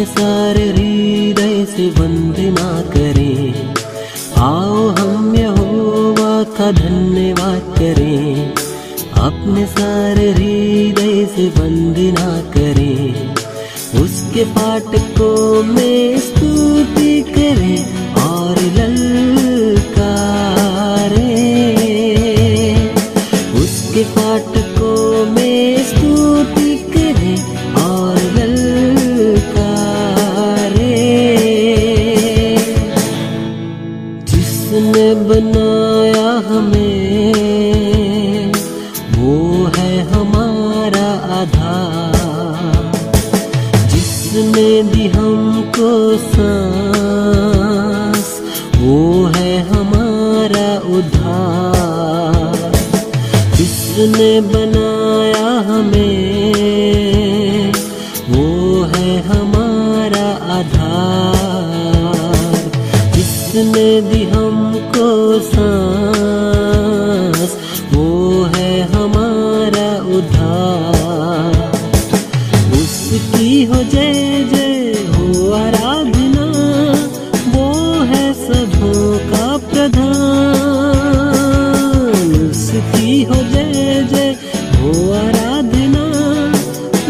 अपने सारे हृदय से वंदना करें। आओ हम यहोवा का धन्यवाद करें, अपने सारे हृदय से वंदना करें। उसके फाटकों में स्तुति करें और ललकारें, उसके फाटकों में स्तुति करें और ललकारें। जिसने बनाया हमें वो है हमारा आधार, जिसने दी हमको सांस वो है हमारा उद्धार। जिसने बनाया हमें वो है हमारा आधार, जिसने दी हमको सांस वो है हमारा उद्धार। उसकी हो जय जय हो आराधना, वो है सबों का प्रधान। उसकी हो जय जय हो आराधना,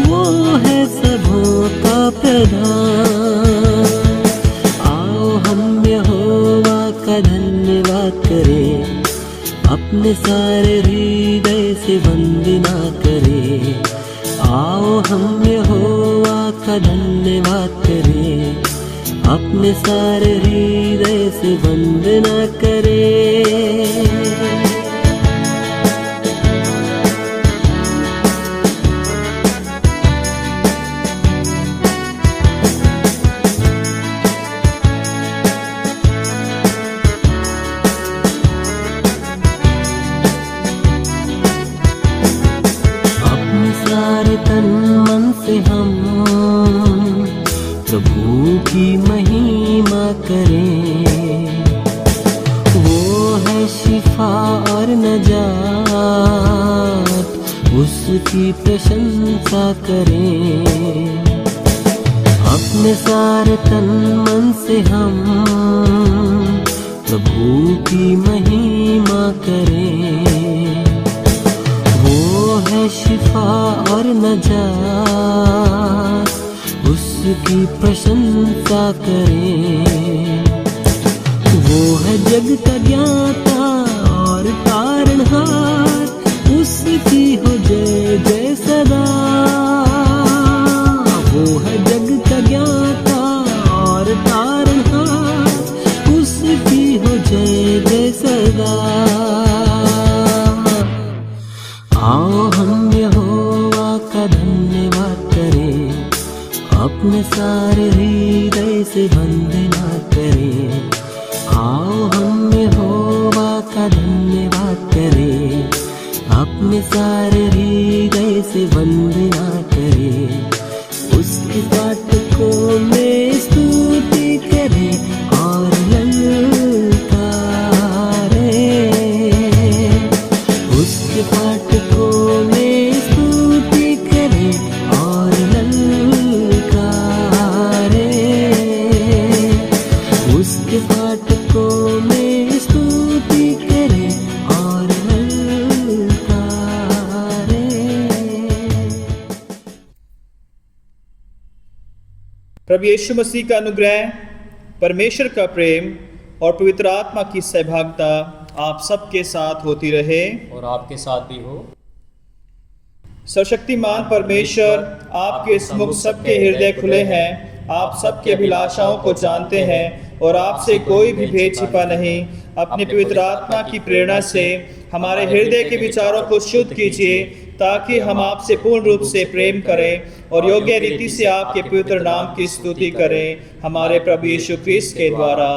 वो है सबों का प्रधान। आओ हम यहोवा का धन्यवाद करें, अपने सारे हृदय से वंदना करें। आओ हम यहोवा का धन्यवाद करें, अपने सारे हृदय से वंदना करें। सारे तन मन से हम प्रभु की महिमा करें। वो है शिफा और नजात, उसकी प्रशंसा करें। अपने सारे तन मन से हम प्रभु की महिमा करें। वो है शिफा और नजात, उसकी प्रशंसा करें। वो है जग का ज्ञाता और तारणहार, उसकी हो जय जय सदा। वो है जग का ज्ञाता और तारणहार, उसकी हो जय जय सदा। आओ हम यहोवा का धन्यवाद करें, अपने सारे हृदय से वंदना करें। आओ हम यहोवा का धन्यवाद करें, अपने सारे हृदय से वंदना करें। उसके फाटकों में स्तुति करें और ललकारें, उसके फाटकों में स्तुति करें और ललकारें, उसके फाटकों में स्तुति करें और ललकारें। प्रभु यीशु मसीह का अनुग्रह, परमेश्वर का प्रेम और पवित्र आत्मा की सहभागिता आप सबके साथ होती रहे और आपके साथ भी हो। सर्वशक्तिमान परमेश्वर, आपके समुख सबके हृदय खुले हैं, आप सबके अभिलाषाओं को जानते हैं और आपसे कोई भी भेद छिपा नहीं। अपने पवित्र आत्मा की प्रेरणा से हमारे हृदय के विचारों को शुद्ध कीजिए, ताकि हम आपसे पूर्ण रूप से प्रेम करें और योग्य रीति से आपके पवित्र नाम की स्तुति करें, हमारे प्रभु यीशु क्रिस्त के द्वारा।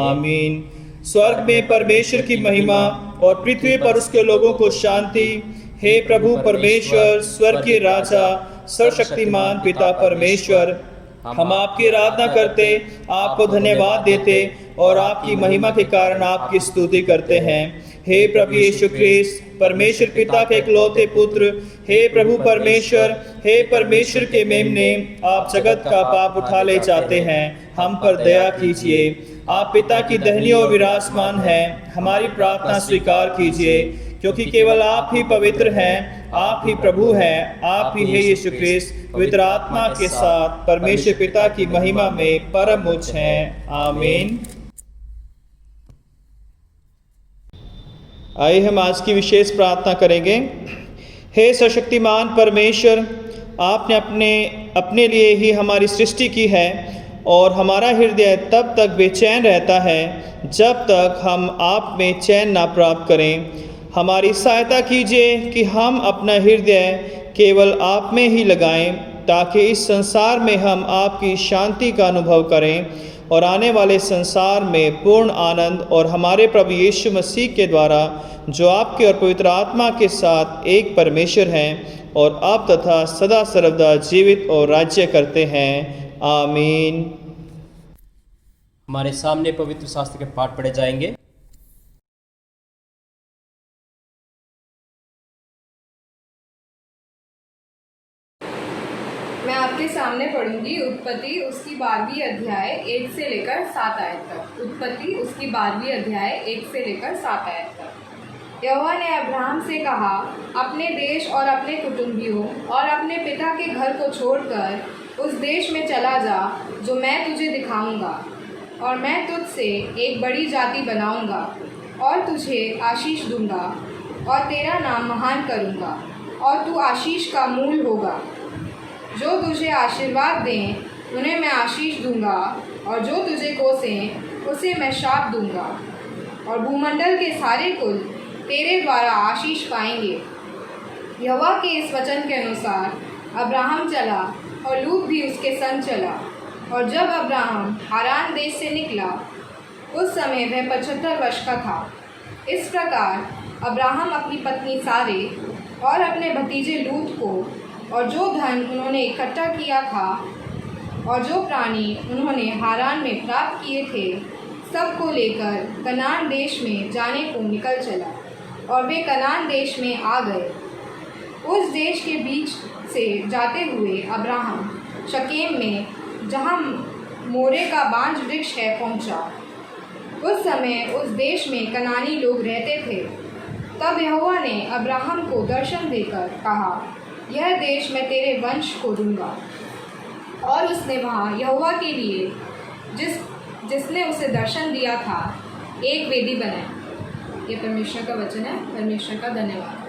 आमीन। स्वर्ग में परमेश्वर की महिमा और पृथ्वी पर उसके लोगों को शांति। हे प्रभु परमेश्वर, स्वर्गीय राजा, सर्वशक्तिमान पिता परमेश्वर, हम आपकी आराधना करते, आपको धन्यवाद देते और आपकी महिमा के कारण आपकी स्तुति करते हैं। हे प्रभु यीशु ख्रिस्त, परमेश्वर पिता के इकलौते पुत्र, हे प्रभु परमेश्वर, हे परमेश्वर के मेमने, आप जगत का पाप उठा ले जाते हैं, हम पर दया कीजिए। आप पिता की दाहिनी ओर विराजमान हैं, हमारी प्रार्थना स्वीकार कीजिए, क्योंकि केवल आप ही पवित्र हैं, आप ही प्रभु हैं, आप ही है यीशु ख्रिस्त, पवित्र आत्मा के साथ परमेश्वर पिता की महिमा में परम उच्च हैं। आमीन। आइए हम आज की विशेष प्रार्थना करेंगे। हे सर्वशक्तिमान परमेश्वर, आपने अपने लिए ही हमारी सृष्टि की है और हमारा हृदय तब तक बेचैन रहता है जब तक हम आप में चैन ना प्राप्त करें। हमारी सहायता कीजिए कि हम अपना हृदय केवल आप में ही लगाएं, ताकि इस संसार में हम आपकी शांति का अनुभव करें और आने वाले संसार में पूर्ण आनंद और हमारे प्रभु यीशु मसीह के द्वारा, जो आपके और पवित्र आत्मा के साथ एक परमेश्वर हैं और आप तथा सदा सर्वदा जीवित और राज्य करते हैं। आमीन। हमारे सामने पवित्र शास्त्र के पाठ पढ़े जाएंगे। मैं आपके सामने पढ़ूंगी उत्पत्ति उसकी 12वीं अध्याय 1 से लेकर 7 आयत तक। उत्पत्ति उसकी 12वीं अध्याय 1 से लेकर 7 आयत तक। यहोवा ने अब्राहम से कहा, अपने देश और अपने कुटुंबियों और अपने पिता के घर को छोड़कर उस देश में चला जा जो मैं तुझे दिखाऊंगा, और मैं तुझसे एक बड़ी जाति बनाऊंगा और तुझे आशीष दूंगा और तेरा नाम महान करूंगा और तू आशीष का मूल होगा। जो तुझे आशीर्वाद दें उन्हें मैं आशीष दूंगा, और जो तुझे कोसें उसे मैं शाप दूंगा, और भूमंडल के सारे कुल तेरे द्वारा आशीष पाएंगे। यहोवा के इस वचन के अनुसार अब्राहम चला और लूत भी उसके संग चला। और जब अब्राहम हारान देश से निकला उस समय वह 75 वर्ष का था। इस प्रकार अब्राहम अपनी पत्नी सारे और अपने भतीजे लूत को और जो धन उन्होंने इकट्ठा किया था और जो प्राणी उन्होंने हारान में प्राप्त किए थे, सब को लेकर कनान देश में जाने को निकल चला, और वे कनान देश में आ गए। उस देश के बीच से जाते हुए अब्राहम शकेम में, जहाँ मोरे का बांज वृक्ष है, पहुँचा। उस समय उस देश में कनानी लोग रहते थे। तब यहोवा ने अब्राहम को दर्शन देकर कहा, यह देश मैं तेरे वंश को दूंगा। और उसने वहाँ यहोवा के लिए जिसने उसे दर्शन दिया था एक वेदी बनाई। ये परमेश्वर का वचन है। परमेश्वर का धन्यवाद।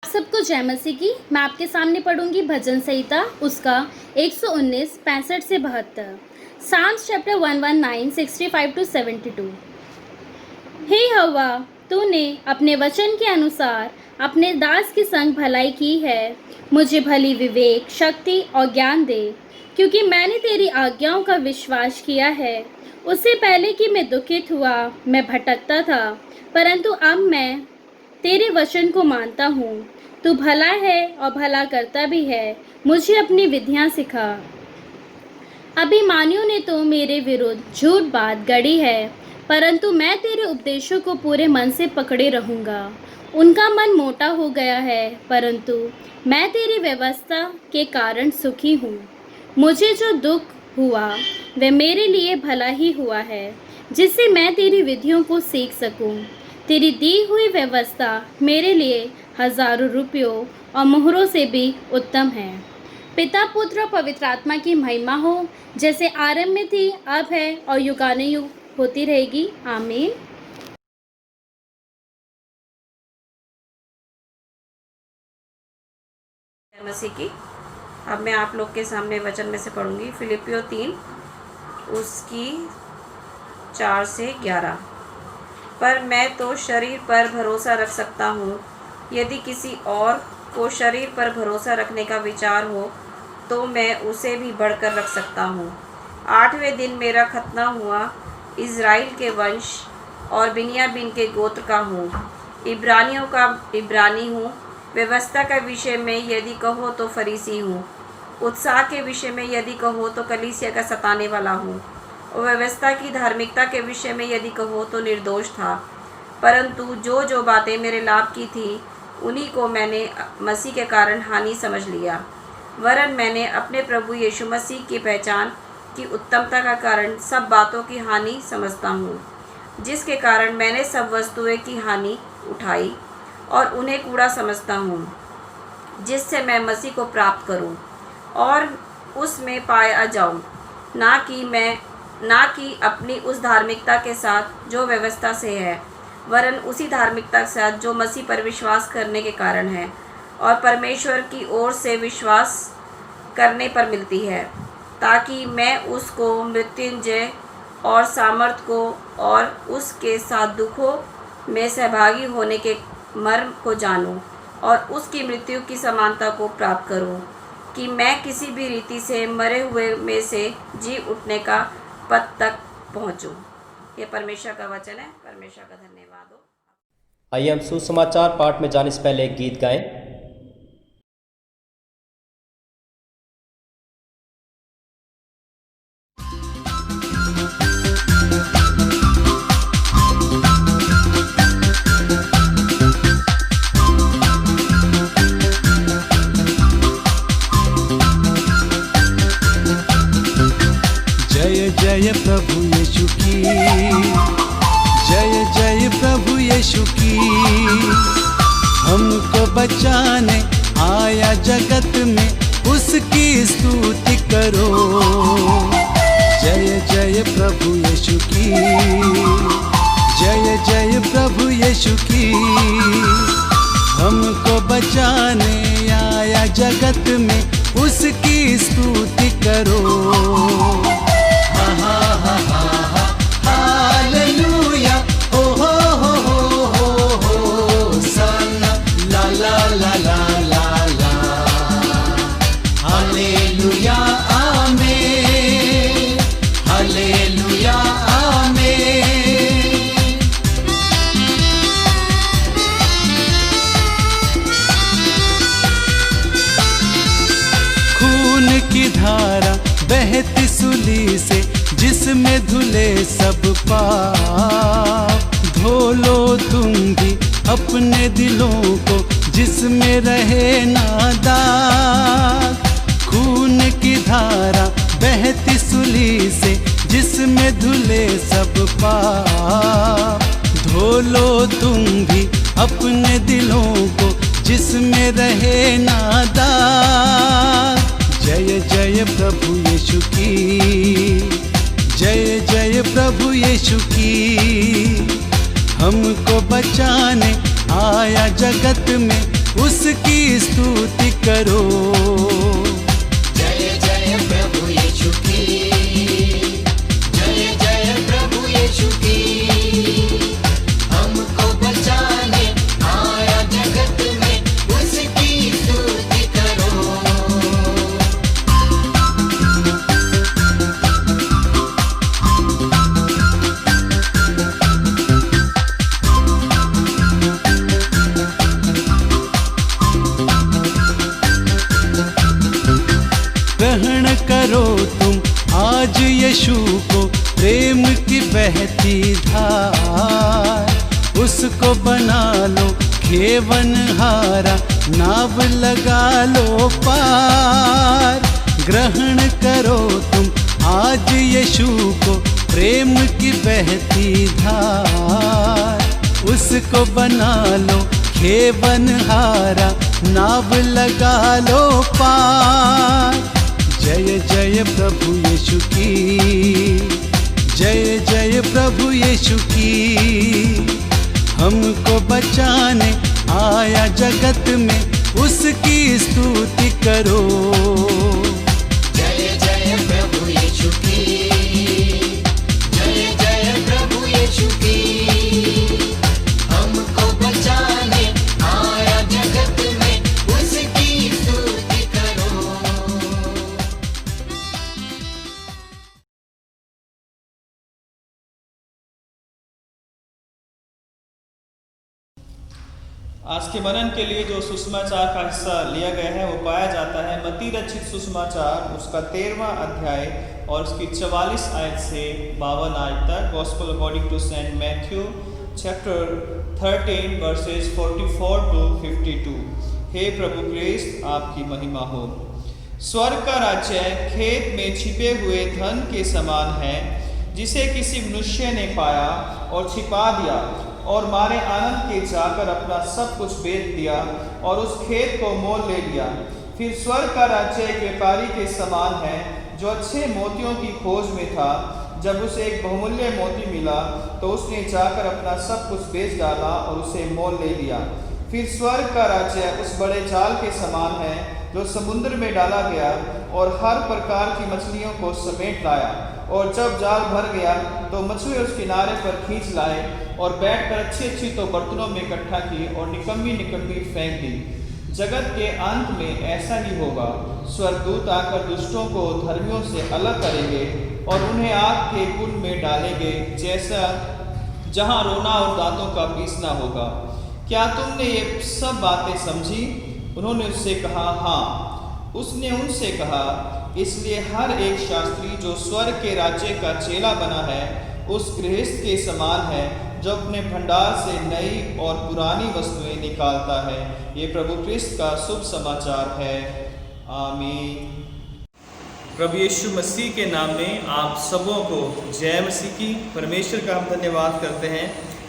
सबको जय मसीह की। मैं आपके सामने पढ़ूंगी भजन संहिता उसका 119 65 से 72। Psalms chapter 119 65 to 72। हे यहोवा, तूने अपने वचन के अनुसार अपने दास के संग भलाई की है। मुझे भली विवेक, शक्ति और ज्ञान दे, क्योंकि मैंने तेरी आज्ञाओं का विश्वास किया है। उससे पहले कि मैं दुखित हुआ, मैं भटकता था, परंतु अब मैं तेरे वचन को मानता हूँ। तू भला है और भला करता भी है। मुझे अपनी विधियाँ सिखा। अभिमानियों ने तो मेरे विरुद्ध झूठ बात गढ़ी है, परंतु मैं तेरे उपदेशों को पूरे मन से पकड़े रहूँगा। उनका मन मोटा हो गया है, परंतु मैं तेरी व्यवस्था के कारण सुखी हूँ। मुझे जो दुख हुआ वह मेरे लिए भला ही हुआ है, जिससे मैं तेरी विधियों को सीख सकूँ। तेरी दी हुई व्यवस्था मेरे लिए हजारों रुपयों और मोहरों से भी उत्तम है। पिता, पुत्र और पवित्र आत्मा की महिमा हो, जैसे आरंभ में थी, अब है और युगानुयुग होती रहेगी। आमीन। मसीह की। अब मैं आप लोग के सामने वचन में से पढ़ूंगी फिलिपियों 3 उसकी 4 से 11। पर मैं तो शरीर पर भरोसा रख सकता हूँ। यदि किसी और को शरीर पर भरोसा रखने का विचार हो तो मैं उसे भी बढ़कर रख सकता हूँ। 8वें दिन मेरा खतना हुआ। इज़राइल के वंश और बिन्यामीन के गोत्र का हूँ। इब्रानियों का इब्रानी हूँ व्यवस्था के विषय में यदि कहो तो फरीसी हूँ, उत्साह के विषय में यदि कहो तो कलीसिया का सताने वाला हूँ, और व्यवस्था की धार्मिकता के विषय में यदि कहो तो निर्दोष था। परंतु जो जो बातें मेरे लाभ की थी उन्हीं को मैंने मसीह के कारण हानि समझ लिया, वरन मैंने अपने प्रभु यीशु मसीह की पहचान की उत्तमता का कारण सब बातों की हानि समझता हूँ, जिसके कारण मैंने सब वस्तुएं की हानि उठाई और उन्हें कूड़ा समझता हूँ, जिससे मैं मसीह को प्राप्त करूँ और उसमें पाया जाऊँ, ना कि अपनी उस धार्मिकता के साथ जो व्यवस्था से है, वरन उसी धार्मिकता के साथ जो मसीह पर विश्वास करने के कारण है और परमेश्वर की ओर से विश्वास करने पर मिलती है, ताकि मैं उसको मृत्युंजय और सामर्थ को और उसके साथ दुखों में सहभागी होने के मर्म को जानूं और उसकी मृत्यु की समानता को प्राप्त करूं, कि मैं किसी भी रीति से मरे हुए में से जी उठने का पद तक पहुंचूं। ये परमेश्वर का वचन है। परमेश्वर का धन्यवाद हो। आइए हम सुसमाचार पाठ में जाने से पहले एक गीत गाएं। जय जय प्रभु यीशु की, जय जय प्रभु यीशु की। हमको बचाने आया जगत में, उसकी स्तुति करो। जय जय प्रभु यीशु की, जय जय प्रभु यीशु की। हमको बचाने आया जगत में, उसकी स्तुति करो। हालेलुया, ओ हो सना, ला ला ला ला ला ला। Hallelujah amen, hallelujah amen. खून की धारा बहती सूली से, जिसमें धुले सब पाप। धो लो तुम भी अपने दिलों को, जिसमें रहे ना दाग। खून की धारा बहती सूली से, जिसमें धुले सब पाप। धो लो तुम भी अपने दिलों को, जिसमें रहे ना दाग। जय जय प्रभु यीशु की, जय जय प्रभु यीशु की। हमको बचाने आया जगत में, उसकी स्तुति करो। जय जय प्रभु यीशु की, जय जय प्रभु यीशु की। हमको बचाने आया जगत में, उसकी स्तुति करो। ग्रहण करो तुम आज यीशु को, प्रेम की बहती धार। उसको बना लो खेवनहारा, नाव लगा लो पार। ग्रहण करो तुम आज यीशु को, प्रेम की बहती धार। उसको बना लो खेवनहारा, नाव लगा लो पार। जय जय प्रभु यीशु की, जय जय प्रभु यीशु की। हमको बचाने आया जगत में, उसकी स्तुति करो। जय जय प्रभु यीशु की, जय जय प्रभु यीशु की। हमको बचाने आया जगत में, उसकी स्तुति करो। आज के मनन के लिए जो सुसमाचार का हिस्सा लिया गया है वो पाया जाता है मत्ती रचित सुसमाचार उसका 13वां अध्याय और उसकी 44 आयत से 52 आयत तक। Gospel according to saint Matthew chapter 13 verses 44 to 52। हे प्रभु क्रिस्त आपकी महिमा हो। स्वर्ग का राज्य खेत में छिपे हुए धन के समान है, जिसे किसी मनुष्य ने पाया और छिपा दिया और मारे आनंद के जाकर अपना सब कुछ बेच दिया और उस खेत को मोल ले लिया। फिर स्वर्ग का राज्य एक व्यापारी के समान है जो अच्छे मोतियों की खोज में था। जब उसे एक बहुमूल्य मोती मिला तो उसने जाकर अपना सब कुछ बेच डाला और उसे मोल ले लिया। फिर स्वर्ग का राज्य उस बड़े जाल के समान है जो समुद्र में डाला गया और हर प्रकार की मछलियों को समेट लाया। और जब जाल भर गया तो मछुए उस किनारे पर खींच लाए और बैठकर अच्छी तो बर्तनों में इकट्ठा की और निकम्मी फेंक दी। जगत के अंत में ऐसा ही होगा। स्वर्गदूत आकर दुष्टों को धर्मियों से अलग करेंगे और उन्हें आग के कुंड में डालेंगे, जैसा जहां रोना और दांतों का पीसना होगा। क्या तुमने ये सब बातें समझी? उन्होंने उससे कहा, हाँ। उसने उनसे कहा, इसलिए हर एक शास्त्री जो स्वर्ग के राज्य का चेला बना है उस गृहस्थ के समान है जो अपने भंडार से नई और पुरानी वस्तुएं निकालता है। ये प्रभु क्रिस्त का शुभ समाचार है। आमीन। प्रभु यीशु मसीह के नाम में आप सबों को जय मसीह की। परमेश्वर का हम धन्यवाद करते हैं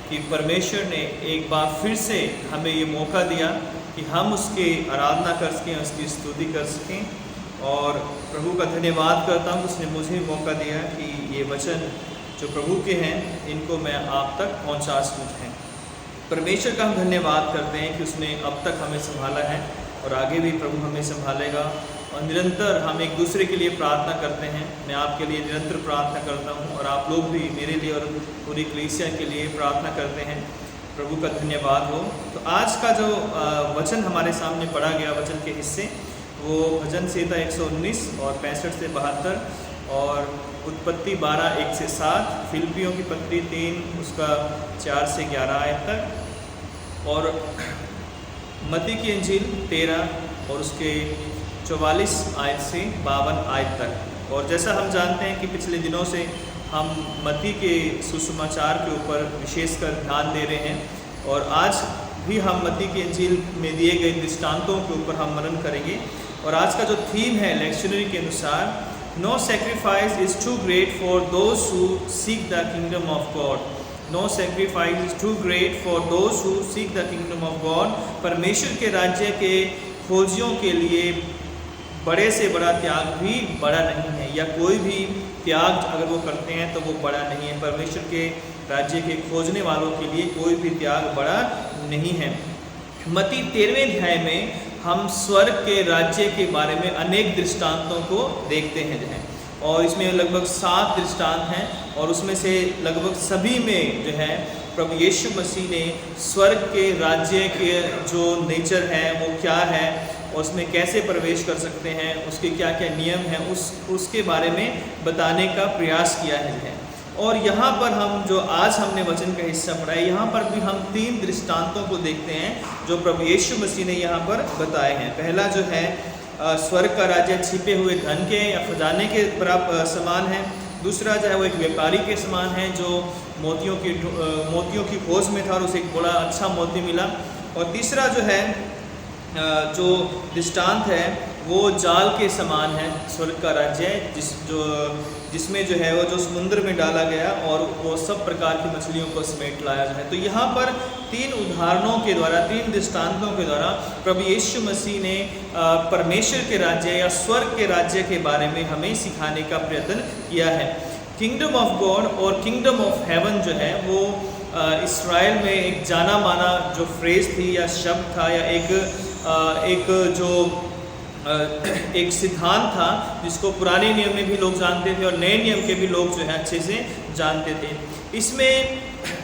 कि परमेश्वर ने एक बार फिर से हमें ये मौका दिया कि हम उसकी आराधना कर सकें, उसकी स्तुति कर सकें। और प्रभु का धन्यवाद करता हूँ उसने मुझे मौका दिया कि ये वचन जो प्रभु के हैं इनको मैं आप तक पहुँचा सकूँ। परमेश्वर का हम धन्यवाद करते हैं कि उसने अब तक हमें संभाला है और आगे भी प्रभु हमें संभालेगा। और निरंतर हम एक दूसरे के लिए प्रार्थना करते हैं। मैं आपके लिए निरंतर प्रार्थना करता हूँ और आप लोग भी मेरे लिए और पूरी कलीसिया के लिए प्रार्थना करते हैं। प्रभु का धन्यवाद हो। तो आज का जो वचन हमारे सामने पढ़ा गया, वचन के हिस्से, वो भजन संहिता 119 और 65 से 72 और उत्पत्ति 12 1 से 7, फिलिपियों की पत्री 3 उसका 4 से 11 आयत तक और मत्ती की इंजील 13 और उसके 44 आयत से 52 आयत तक। और जैसा हम जानते हैं कि पिछले दिनों से हम मत्ती के सुसमाचार के ऊपर विशेषकर ध्यान दे रहे हैं और आज भी हम मत्ती की इंजील में दिए गए दृष्टांतों के ऊपर हम मनन करेंगे। और आज का जो थीम है लेक्शनरी के अनुसार, no sacrifice is too great for those who seek the kingdom of God. No sacrifice is too great for those who seek the kingdom of God. परमेश्वर के राज्य के खोजियों के लिए बड़े से बड़ा त्याग भी बड़ा नहीं है, या कोई भी त्याग अगर वो करते हैं तो वो बड़ा नहीं है। परमेश्वर के राज्य के खोजने वालों के लिए कोई भी त्याग बड़ा नहीं है। मत्ती 13वें अध्याय में हम स्वर्ग के राज्य के बारे में अनेक दृष्टांतों को देखते हैं और इसमें लगभग 7 दृष्टांत हैं और उसमें से लगभग सभी में जो है प्रभु यीशु मसीह ने स्वर्ग के राज्य के जो नेचर है वो क्या है और उसमें कैसे प्रवेश कर सकते हैं, उसके क्या क्या नियम हैं, उसके बारे में बताने का प्रयास किया है। और यहाँ पर हम जो आज हमने वचन का हिस्सा पढ़ा है, यहाँ पर भी हम 3 दृष्टांतों को देखते हैं जो प्रभु यीशु मसीह ने यहाँ पर बताए हैं। पहला जो है स्वर्ग का राज्य छिपे हुए धन के या खजाने के बराबर समान है। दूसरा जो है वो एक व्यापारी के समान है जो मोतियों की खोज में था और उसे एक बड़ा अच्छा मोती मिला। और तीसरा जो है जो दृष्टांत है वो जाल के समान है, स्वर्ग का राज्य जिसमें जो है वो जो समुद्र में डाला गया और वो सब प्रकार की मछलियों को समेट लाया जाए। तो यहाँ पर 3 उदाहरणों के द्वारा, 3 दृष्टांतों के द्वारा प्रभु यीशु मसीह ने परमेश्वर के राज्य या स्वर्ग के राज्य के बारे में हमें सिखाने का प्रयत्न किया है। किंगडम ऑफ गॉड और किंगडम ऑफ हेवन जो है वो इस्राएल में एक जाना माना जो फ्रेज थी या शब्द था या एक सिद्धांत था जिसको पुराने नियम में भी लोग जानते थे और नए नियम के भी लोग जो है अच्छे से जानते थे। इसमें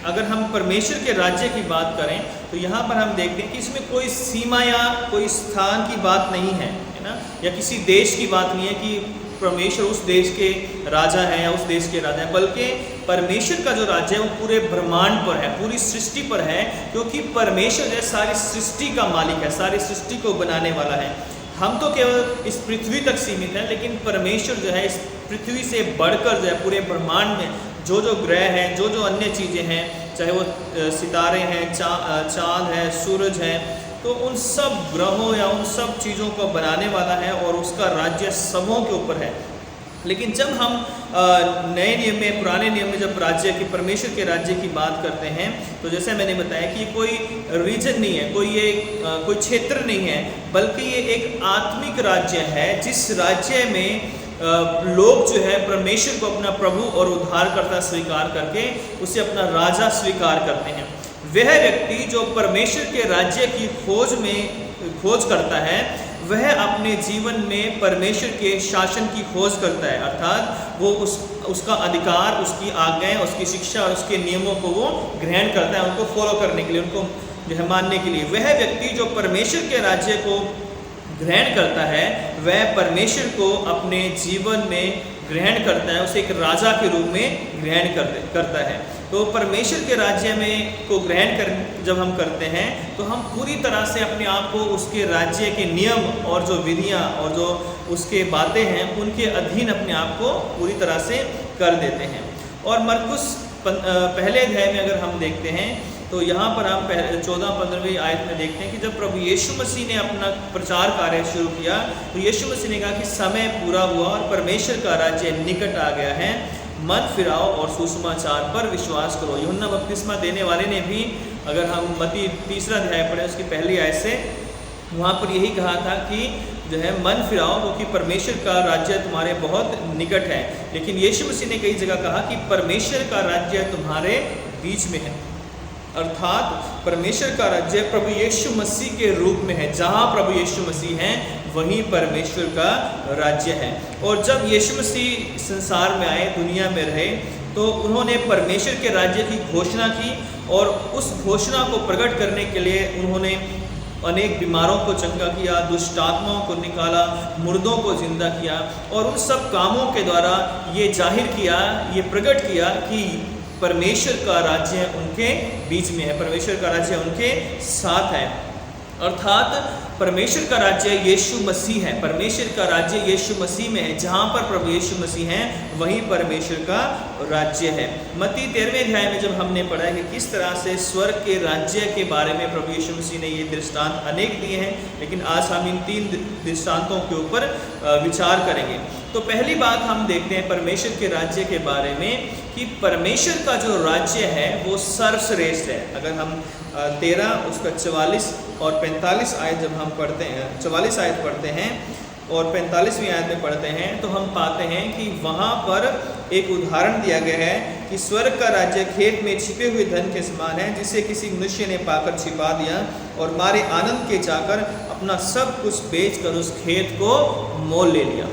अगर हम परमेश्वर के राज्य की बात करें तो यहाँ पर हम देखते हैं कि इसमें कोई सीमा या कोई स्थान की बात नहीं है ना, या किसी देश की बात नहीं है कि परमेश्वर उस देश के राजा हैं या उस देश के राजा हैं, बल्कि परमेश्वर का जो राज्य है वो पूरे ब्रह्मांड पर है, पूरी सृष्टि पर है, क्योंकि परमेश्वर जो है सारी सृष्टि का मालिक है, सारी सृष्टि को बनाने वाला है। हम तो केवल इस पृथ्वी तक सीमित हैं, लेकिन परमेश्वर जो है इस पृथ्वी से बढ़कर जो है पूरे ब्रह्मांड में जो जो ग्रह हैं, जो जो अन्य चीज़ें हैं, चाहे वो सितारे हैं, चाँद है, सूरज है, तो उन सब ग्रहों या उन सब चीज़ों को बनाने वाला है और उसका राज्य सबों के ऊपर है। लेकिन जब हम नए नियम में, पुराने नियम में जब राज्य की, परमेश्वर के राज्य की बात करते हैं, तो जैसे मैंने बताया कि कोई रीजन नहीं है, कोई क्षेत्र नहीं है, बल्कि ये एक आत्मिक राज्य है, जिस राज्य में लोग जो है परमेश्वर को अपना प्रभु और उद्धारकर्ता स्वीकार करके उसे अपना राजा स्वीकार करते हैं। वह व्यक्ति जो परमेश्वर के राज्य की खोज करता है, वह अपने जीवन में परमेश्वर के शासन की खोज करता है, अर्थात वो उसका अधिकार, उसकी आज्ञाएं, उसकी शिक्षा और उसके नियमों को वो ग्रहण करता है, उनको फॉलो करने के लिए, उनको जो है मानने के लिए। वह व्यक्ति जो परमेश्वर के राज्य को ग्रहण करता है, वह परमेश्वर को अपने जीवन में ग्रहण करता है, उसे एक राजा के रूप में ग्रहण करता है। तो परमेश्वर के राज्य में को ग्रहण जब हम करते हैं, तो हम पूरी तरह से अपने आप को उसके राज्य के नियम और जो विधियां और जो उसके बातें हैं, उनके अधीन अपने आप को पूरी तरह से कर देते हैं। और मरकुस पहले अध्याय में अगर हम देखते हैं, तो यहाँ पर हम 14-15वीं आयत में देखते हैं कि जब प्रभु यीशु मसीह ने अपना प्रचार कार्य शुरू किया, तो यीशु मसीह ने कहा कि समय पूरा हुआ और परमेश्वर का राज्य निकट आ गया है, मन फिराओ और सुसमाचार पर विश्वास करो। यूहन्ना बपतिस्मा देने वाले ने भी, अगर हम मत्ती 3 अध्याय पढ़े उसकी पहली आयत से, वहाँ पर यही कहा था कि जो है मन फिराओ, क्योंकि परमेश्वर का राज्य तुम्हारे बहुत निकट है। लेकिन यीशु मसीह ने कई जगह कहा कि परमेश्वर का राज्य तुम्हारे बीच में है, अर्थात परमेश्वर का राज्य प्रभु यीशु मसीह के रूप में है। जहाँ प्रभु यीशु मसीह हैं, वहीं परमेश्वर का राज्य है। और जब यीशु मसीह संसार में आए, दुनिया में रहे, तो उन्होंने परमेश्वर के राज्य की घोषणा की, और उस घोषणा को प्रकट करने के लिए उन्होंने अनेक बीमारों को चंगा किया, दुष्ट आत्माओं को निकाला, मुर्दों को जिंदा किया, और उन सब कामों के द्वारा ये जाहिर किया, ये प्रकट किया कि परमेश्वर का राज्य उनके बीच में है, परमेश्वर का राज्य उनके साथ है। अर्थात परमेश्वर का राज्य यीशु मसीह है, परमेश्वर का राज्य यीशु मसीह में है। जहाँ पर प्रभु यीशु मसीह हैं, वहीं परमेश्वर का राज्य है। मत्ती 13वें अध्याय में जब हमने पढ़ा है कि किस तरह से स्वर्ग के राज्य के बारे में प्रभु यीशु मसीह ने ये दृष्टांत अनेक दिए हैं, लेकिन आज हम इन 3 दृष्टांतों के ऊपर विचार करेंगे। तो पहली बात हम देखते हैं परमेश्वर के राज्य के बारे में कि परमेश्वर का जो राज्य है वो सर्वश्रेष्ठ है। अगर हम 13 उसका 44 और 45 आयत जब हम पढ़ते हैं, 44 आयत पढ़ते हैं और 45वीं आयत में पढ़ते हैं, तो हम पाते हैं कि वहाँ पर एक उदाहरण दिया गया है कि स्वर्ग का राज्य खेत में छिपे हुए धन के समान है, जिसे किसी मनुष्य ने पाकर छिपा दिया और मारे आनंद के जाकर अपना सब कुछ बेचकर उस खेत को मोल ले लिया।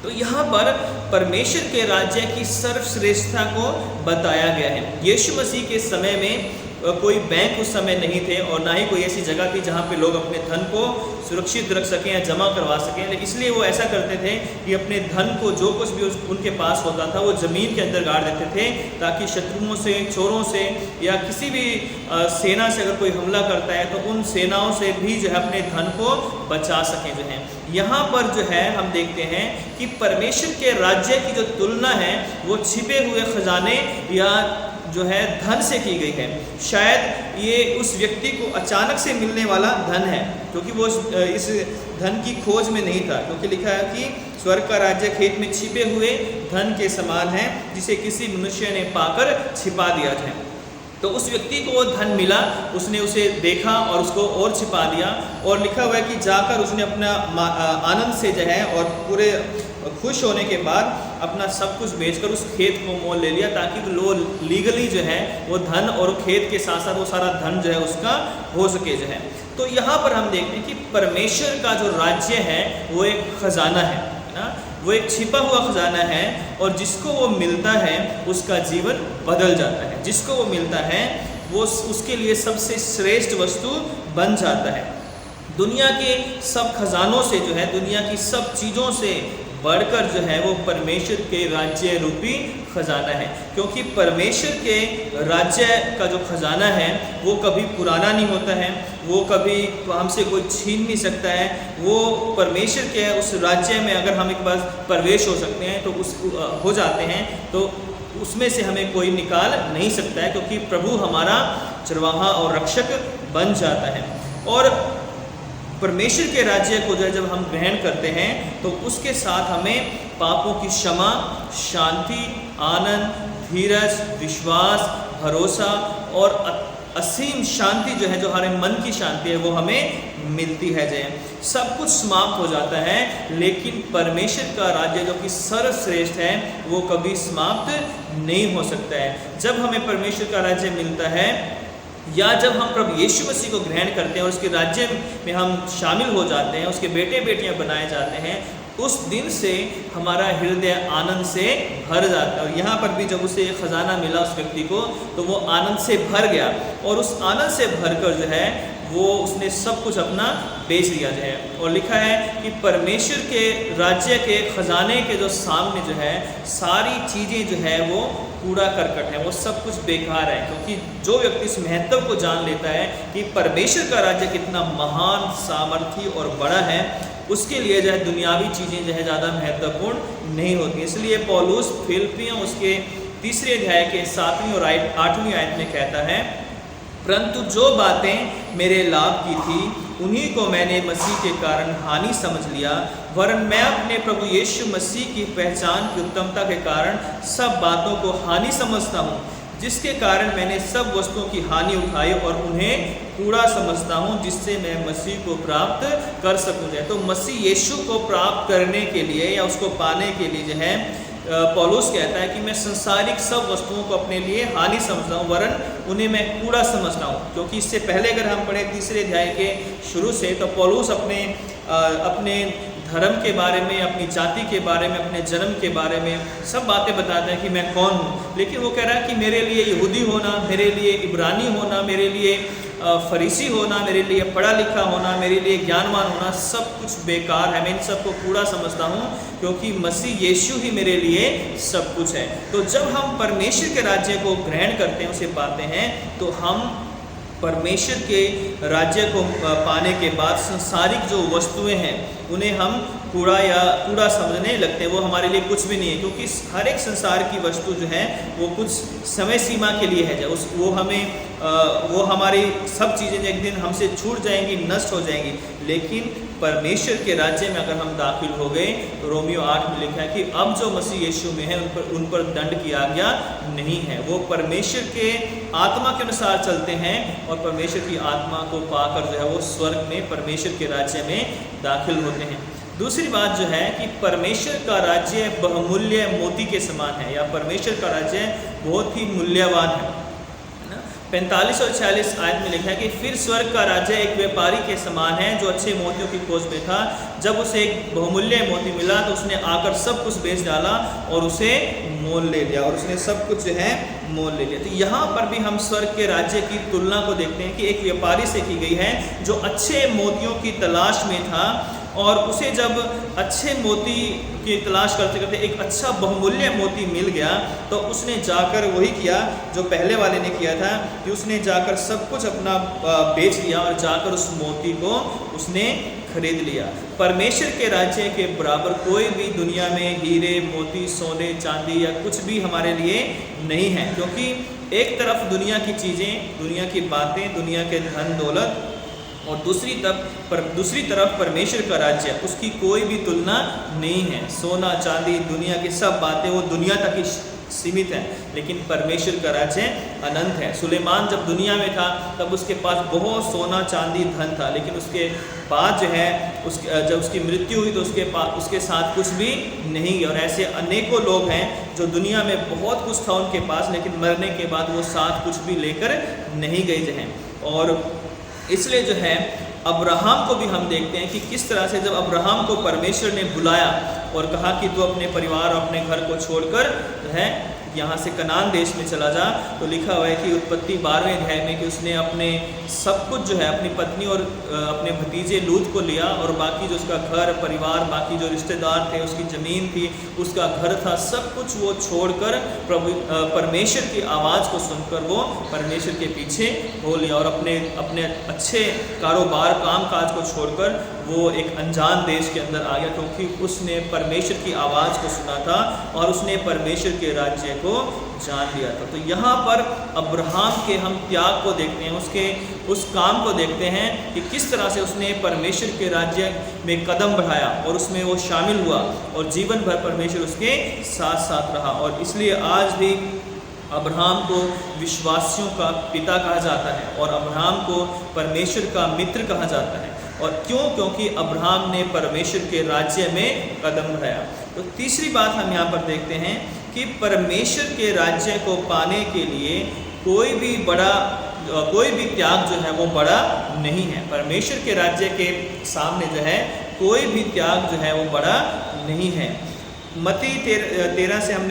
तो यहाँ पर परमेश्वर के राज्य की सर्वश्रेष्ठता को बताया गया है। यीशु मसीह के समय में कोई बैंक उस समय नहीं थे, और ना ही कोई ऐसी जगह थी जहाँ पे लोग अपने धन को सुरक्षित रख सकें या जमा करवा सकें। इसलिए वो ऐसा करते थे कि अपने धन को, जो कुछ भी उनके पास होता था, वो ज़मीन के अंदर गाड़ देते थे, ताकि शत्रुओं से, चोरों से या किसी भी सेना से अगर कोई हमला करता है तो उन सेनाओं से भी जो है अपने धन को बचा सकें। जो है यहाँ पर जो है हम देखते हैं कि परमेश्वर के राज्य की जो तुलना है वो छिपे हुए खजाने या जो है धन से की गई है। शायद ये उस व्यक्ति को अचानक से मिलने वाला धन है, क्योंकि वो इस धन की खोज में नहीं था, क्योंकि लिखा है कि स्वर्ग का राज्य खेत में छिपे हुए धन के समान है, जिसे किसी मनुष्य ने पाकर छिपा दिया है। तो उस व्यक्ति को वो धन मिला, उसने उसे देखा और उसको और छिपा दिया, और लिखा हुआ है कि जाकर उसने अपना आनंद से जो है और पूरे खुश होने के बाद अपना सब कुछ बेचकर उस खेत को मोल ले लिया, ताकि वो लीगली जो है वो धन और खेत के साथ साथ वो सारा धन जो है उसका हो सके जो है। तो यहाँ पर हम देखते हैं कि परमेश्वर का जो राज्य है वो एक खजाना है ना, वो एक छिपा हुआ खजाना है, और जिसको वो मिलता है उसका जीवन बदल जाता है। जिसको वो मिलता है वो उसके लिए सबसे श्रेष्ठ वस्तु बन जाता है। दुनिया के सब खजानों से जो है, दुनिया की सब चीज़ों से बढ़कर जो है वो परमेश्वर के राज्य रूपी खजाना है, क्योंकि परमेश्वर के राज्य का जो खजाना है वो कभी पुराना नहीं होता है, वो कभी हमसे कोई छीन नहीं सकता है। वो परमेश्वर के उस राज्य में अगर हम एक बार प्रवेश हो सकते हैं तो उस हो जाते हैं तो उसमें से हमें कोई निकाल नहीं सकता है, क्योंकि प्रभु हमारा चरवाहा और रक्षक बन जाता है। और परमेश्वर के राज्य को जब हम ग्रहण करते हैं तो उसके साथ हमें पापों की क्षमा, शांति, आनंद, धीरज, विश्वास, भरोसा और असीम शांति जो है, जो हमारे मन की शांति है, वो हमें मिलती है। जय सब कुछ समाप्त हो जाता है, लेकिन परमेश्वर का राज्य जो कि सर्वश्रेष्ठ है वो कभी समाप्त नहीं हो सकता है। जब हमें परमेश्वर का राज्य मिलता है या जब हम प्रभु यीशु मसीह को ग्रहण करते हैं और उसके राज्य में हम शामिल हो जाते हैं, उसके बेटे बेटियां बनाए जाते हैं, उस दिन से हमारा हृदय आनंद से भर जाता है। और यहाँ पर भी जब उसे खजाना मिला उस व्यक्ति को तो वो आनंद से भर गया, और उस आनंद से भरकर जो है वो उसने सब कुछ अपना बेच दिया जाए। और लिखा है कि परमेश्वर के राज्य के खजाने के जो सामने जो है सारी चीज़ें जो है वो कूड़ा करकट है, वो सब कुछ बेकार है। क्योंकि जो व्यक्ति इस महत्व को जान लेता है कि परमेश्वर का राज्य कितना महान, सामर्थी और बड़ा है, उसके लिए जो है दुनियावी चीज़ें जो है ज़्यादा महत्वपूर्ण नहीं होती। इसलिए पौलुस फिलिप्पियों उसके 3 अध्याय के 7वीं और 8वीं आयत में कहता है, परंतु जो बातें मेरे लाभ की थी उन्हीं को मैंने मसीह के कारण हानि समझ लिया, वरन मैं अपने प्रभु यीशु मसीह की पहचान की उत्तमता के कारण सब बातों को हानि समझता हूँ, जिसके कारण मैंने सब वस्तुओं की हानि उठाई और उन्हें कूड़ा समझता हूँ, जिससे मैं मसीह को प्राप्त कर सकूँ। तो मसीह यीशु को प्राप्त करने के लिए या उसको पाने के लिए जो है पौलुस कहता है कि मैं संसारिक सब वस्तुओं को अपने लिए हानि समझता हूँ, वरन उन्हें मैं कूड़ा समझता हूँ। क्योंकि इससे पहले अगर हम पढ़े 3 अध्याय के शुरू से, तो पौलुस अपने धर्म के बारे में, अपनी जाति के बारे में, अपने जन्म के बारे में सब बातें बताता है कि मैं कौन हूँ। लेकिन वो कह रहा है कि मेरे लिए यहूदी होना, मेरे लिए इब्रानी होना, मेरे लिए फरीसी होना, मेरे लिए पढ़ा लिखा होना, मेरे लिए ज्ञानवान होना, सब कुछ बेकार है। मैं इन सबको कूड़ा समझता हूँ, क्योंकि मसीह यीशु ही मेरे लिए सब कुछ है। तो जब हम परमेश्वर के राज्य को ग्रहण करते हैं, उसे पाते हैं, तो हम परमेश्वर के राज्य को पाने के बाद संसारिक जो वस्तुएं हैं उन्हें हम कूड़ा समझने लगते हैं। वो हमारे लिए कुछ भी नहीं है, क्योंकि हर एक संसार की वस्तु जो है वो कुछ समय सीमा के लिए है। वो हमारी सब चीज़ें एक दिन हमसे छूट जाएंगी, नष्ट हो जाएंगी। लेकिन परमेश्वर के राज्य में अगर हम दाखिल हो गए तो रोमियो 8 में लिखा है कि अब जो मसीह यीशु में है उन पर दंड की आज्ञा नहीं है। वो परमेश्वर के आत्मा के अनुसार चलते हैं और परमेश्वर की आत्मा को पाकर जो है वो स्वर्ग में परमेश्वर के राज्य में दाखिल होते हैं। दूसरी बात जो है कि परमेश्वर का राज्य बहुमूल्य मोती के समान है, या परमेश्वर का राज्य बहुत ही मूल्यवान है। 45 और 46 आयत में लिखा है कि फिर स्वर्ग का राज्य एक व्यापारी के समान है जो अच्छे मोतियों की खोज में था। जब उसे एक बहुमूल्य मोती मिला तो उसने आकर सब कुछ बेच डाला और उसे मोल ले लिया, और उसने सब कुछ जो है मोल ले लिया। तो यहाँ पर भी हम स्वर्ग के राज्य की तुलना को देखते हैं कि एक व्यापारी से की गई है जो अच्छे मोतियों की तलाश में था, और उसे जब अच्छे मोती की तलाश करते करते एक अच्छा बहुमूल्य मोती मिल गया तो उसने जाकर वही किया जो पहले वाले ने किया था कि उसने जाकर सब कुछ अपना बेच दिया और जाकर उस मोती को उसने खरीद लिया। परमेश्वर के राज्य के बराबर कोई भी दुनिया में हीरे, मोती, सोने, चांदी या कुछ भी हमारे लिए नहीं है, क्योंकि एक तरफ दुनिया की चीज़ें, दुनिया की बातें, दुनिया के धन दौलत, और दूसरी तरफ परमेश्वर का राज्य, उसकी कोई भी तुलना नहीं है। सोना चांदी, दुनिया की सब बातें वो दुनिया तक ही सीमित है, लेकिन परमेश्वर का राज्य अनंत है। सुलेमान जब दुनिया में था तब उसके पास बहुत सोना चांदी धन था, लेकिन उसके बाद जो है जब उसकी मृत्यु हुई तो उसके साथ कुछ भी नहीं गया। और ऐसे अनेकों लोग हैं जो दुनिया में बहुत कुछ था उनके पास, लेकिन मरने के बाद वो साथ कुछ भी लेकर नहीं गए जो हैं। और इसलिए जो है अब्राहम को भी हम देखते हैं कि किस तरह से जब अब्राहम को परमेश्वर ने बुलाया और कहा कि तू अपने परिवार और अपने घर को छोड़कर जो है यहाँ से कनान देश में चला जा। तो लिखा हुआ है कि उत्पत्ति 12वें अध्याय में कि उसने अपने सब कुछ जो है अपनी पत्नी और अपने भतीजे लूत को लिया और बाकी जो उसका घर परिवार, बाकी जो रिश्तेदार थे, उसकी ज़मीन थी, उसका घर था, सब कुछ वो छोड़कर परमेश्वर की आवाज़ को सुनकर वो परमेश्वर के पीछे हो लिया और अपने अच्छे कारोबार काम काज को छोड़कर वो एक अनजान देश के अंदर आ गया, क्योंकि उसने परमेश्वर की आवाज़ को सुना था और उसने परमेश्वर के राज्य को जान लिया था। तो यहाँ पर अब्राहम के हम त्याग को देखते हैं, उसके उस काम को देखते हैं कि किस तरह से उसने परमेश्वर के राज्य में कदम बढ़ाया और उसमें वो शामिल हुआ और जीवन भर परमेश्वर उसके साथ साथ रहा। और इसलिए आज भी अब्राहम को विश्वासियों का पिता कहा जाता है और अब्राहम को परमेश्वर का मित्र कहा जाता है। और क्यों? क्योंकि अब्राहम ने परमेश्वर के राज्य में कदम बढ़ाया। तो तीसरी बात हम यहाँ पर देखते हैं कि परमेश्वर के राज्य को पाने के लिए कोई भी त्याग जो है वो बड़ा नहीं है। परमेश्वर के राज्य के सामने जो है कोई भी त्याग जो है वो बड़ा नहीं है। मत्ती 13 से हम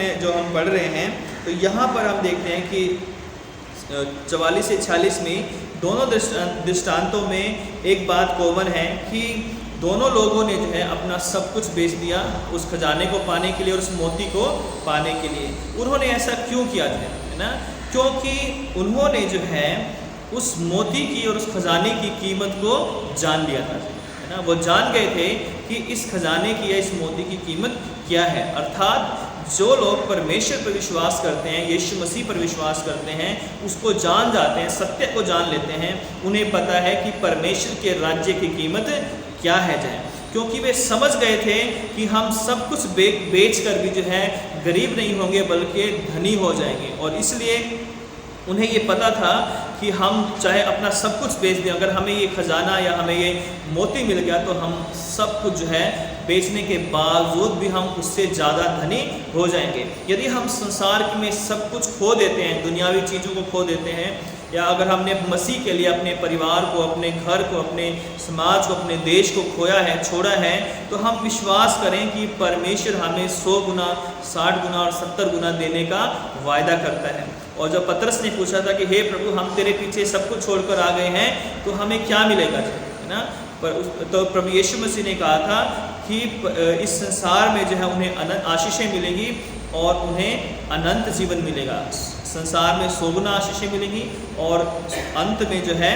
पढ़ रहे हैं, तो यहाँ पर हम देखते हैं कि 44 से 46 में दोनों दृष्टांतों में एक बात कॉमन है कि दोनों लोगों ने जो है अपना सब कुछ बेच दिया उस खजाने को पाने के लिए और उस मोती को पाने के लिए। उन्होंने ऐसा क्यों किया है ना? क्योंकि उन्होंने जो है उस मोती की और उस खजाने की कीमत को जान लिया था, है ना। वो जान गए थे कि इस खजाने की या इस मोती की कीमत क्या है। अर्थात जो लोग परमेश्वर पर विश्वास करते हैं, यीशु मसीह पर विश्वास करते हैं, उसको जान जाते हैं, सत्य को जान लेते हैं, उन्हें पता है कि परमेश्वर के राज्य की कीमत क्या है जो है। क्योंकि वे समझ गए थे कि हम सब कुछ बेच कर भी जो है गरीब नहीं होंगे बल्कि धनी हो जाएंगे। और इसलिए उन्हें ये पता था कि हम चाहे अपना सब कुछ बेच दें, अगर हमें ये खजाना या हमें ये मोती मिल गया तो हम सब कुछ जो है बेचने के बावजूद भी हम उससे ज़्यादा धनी हो जाएंगे। यदि हम संसार में सब कुछ खो देते हैं, दुनियावी चीज़ों को खो देते हैं, या अगर हमने मसीह के लिए अपने परिवार को, अपने घर को, अपने समाज को, अपने देश को खोया है, छोड़ा है, तो हम विश्वास करें कि परमेश्वर हमें 100 गुना, 60 गुना और 70 गुना देने का वायदा करता है। और जब पतरस ने पूछा था कि हे प्रभु, हम तेरे पीछे सब कुछ छोड़कर आ गए हैं, तो हमें क्या मिलेगा, है ना। तो प्रभु यीशु मसीह ने कहा था कि इस संसार में जो है उन्हें अनंत आशीषें मिलेंगी और उन्हें अनंत जीवन मिलेगा। संसार में 100 गुना आशीषें मिलेंगी और अंत में जो है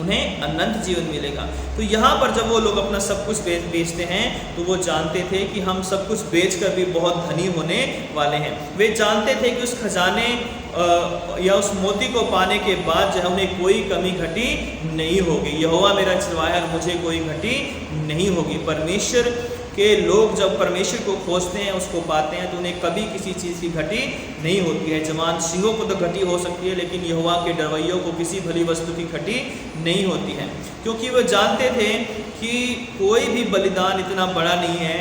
उन्हें अनंत जीवन मिलेगा। तो यहाँ पर जब वो लोग अपना सब कुछ बेचते हैं तो वो जानते थे कि हम सब कुछ बेचकर भी बहुत धनी होने वाले हैं। वे जानते थे कि उस खजाने या उस मोती को पाने के बाद जो है उन्हें कोई कमी घटी नहीं होगी। यहोवा मेरा चरवाहा, मुझे कोई घटी नहीं होगी। परमेश्वर के लोग जब परमेश्वर को खोजते हैं, उसको पाते हैं, तो उन्हें कभी किसी चीज़ की घटी नहीं होती है। जवान सिंहों को तो घटी हो सकती है, लेकिन यहोवा के डरवैयों को किसी भली वस्तु की घटी नहीं होती है, क्योंकि वो जानते थे कि कोई भी बलिदान इतना बड़ा नहीं है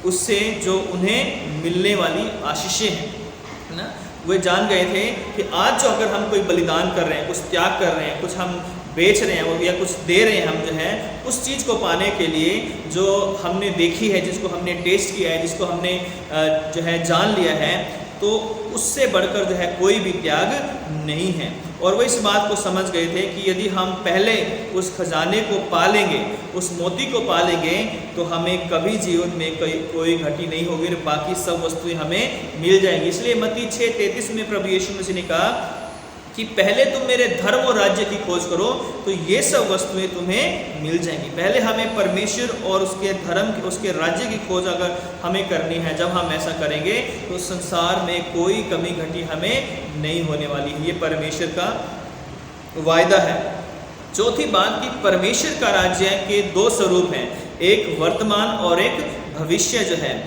उससे जो उन्हें मिलने वाली आशीषें हैं, है ना। वे जान गए थे कि आज जो अगर हम कोई बलिदान कर रहे हैं, कुछ त्याग कर रहे हैं, कुछ हम बेच रहे हैं या कुछ दे रहे हैं, हम जो है उस चीज़ को पाने के लिए जो हमने देखी है, जिसको हमने टेस्ट किया है, जिसको हमने जो है जान लिया है, तो उससे बढ़कर जो है कोई भी त्याग नहीं है। और वो इस बात को समझ गए थे कि यदि हम पहले उस खजाने को पालेंगे, उस मोती को पालेंगे, तो हमें कभी जीवन में कोई घटी नहीं होगी और बाकी सब वस्तुएं हमें मिल जाएंगी। इसलिए मत्ती 6:33 में प्रभु यीशु मसीह ने कहा कि पहले तुम मेरे धर्म और राज्य की खोज करो तो ये सब वस्तुएं तुम्हें मिल जाएंगी। पहले हमें परमेश्वर और उसके धर्म, उसके राज्य की खोज अगर हमें करनी है, जब हम ऐसा करेंगे तो संसार में कोई कमी घटी हमें नहीं होने वाली है। ये परमेश्वर का वायदा है। चौथी बात कि परमेश्वर का राज्य के 2 स्वरूप हैं, एक वर्तमान और एक भविष्य जो है।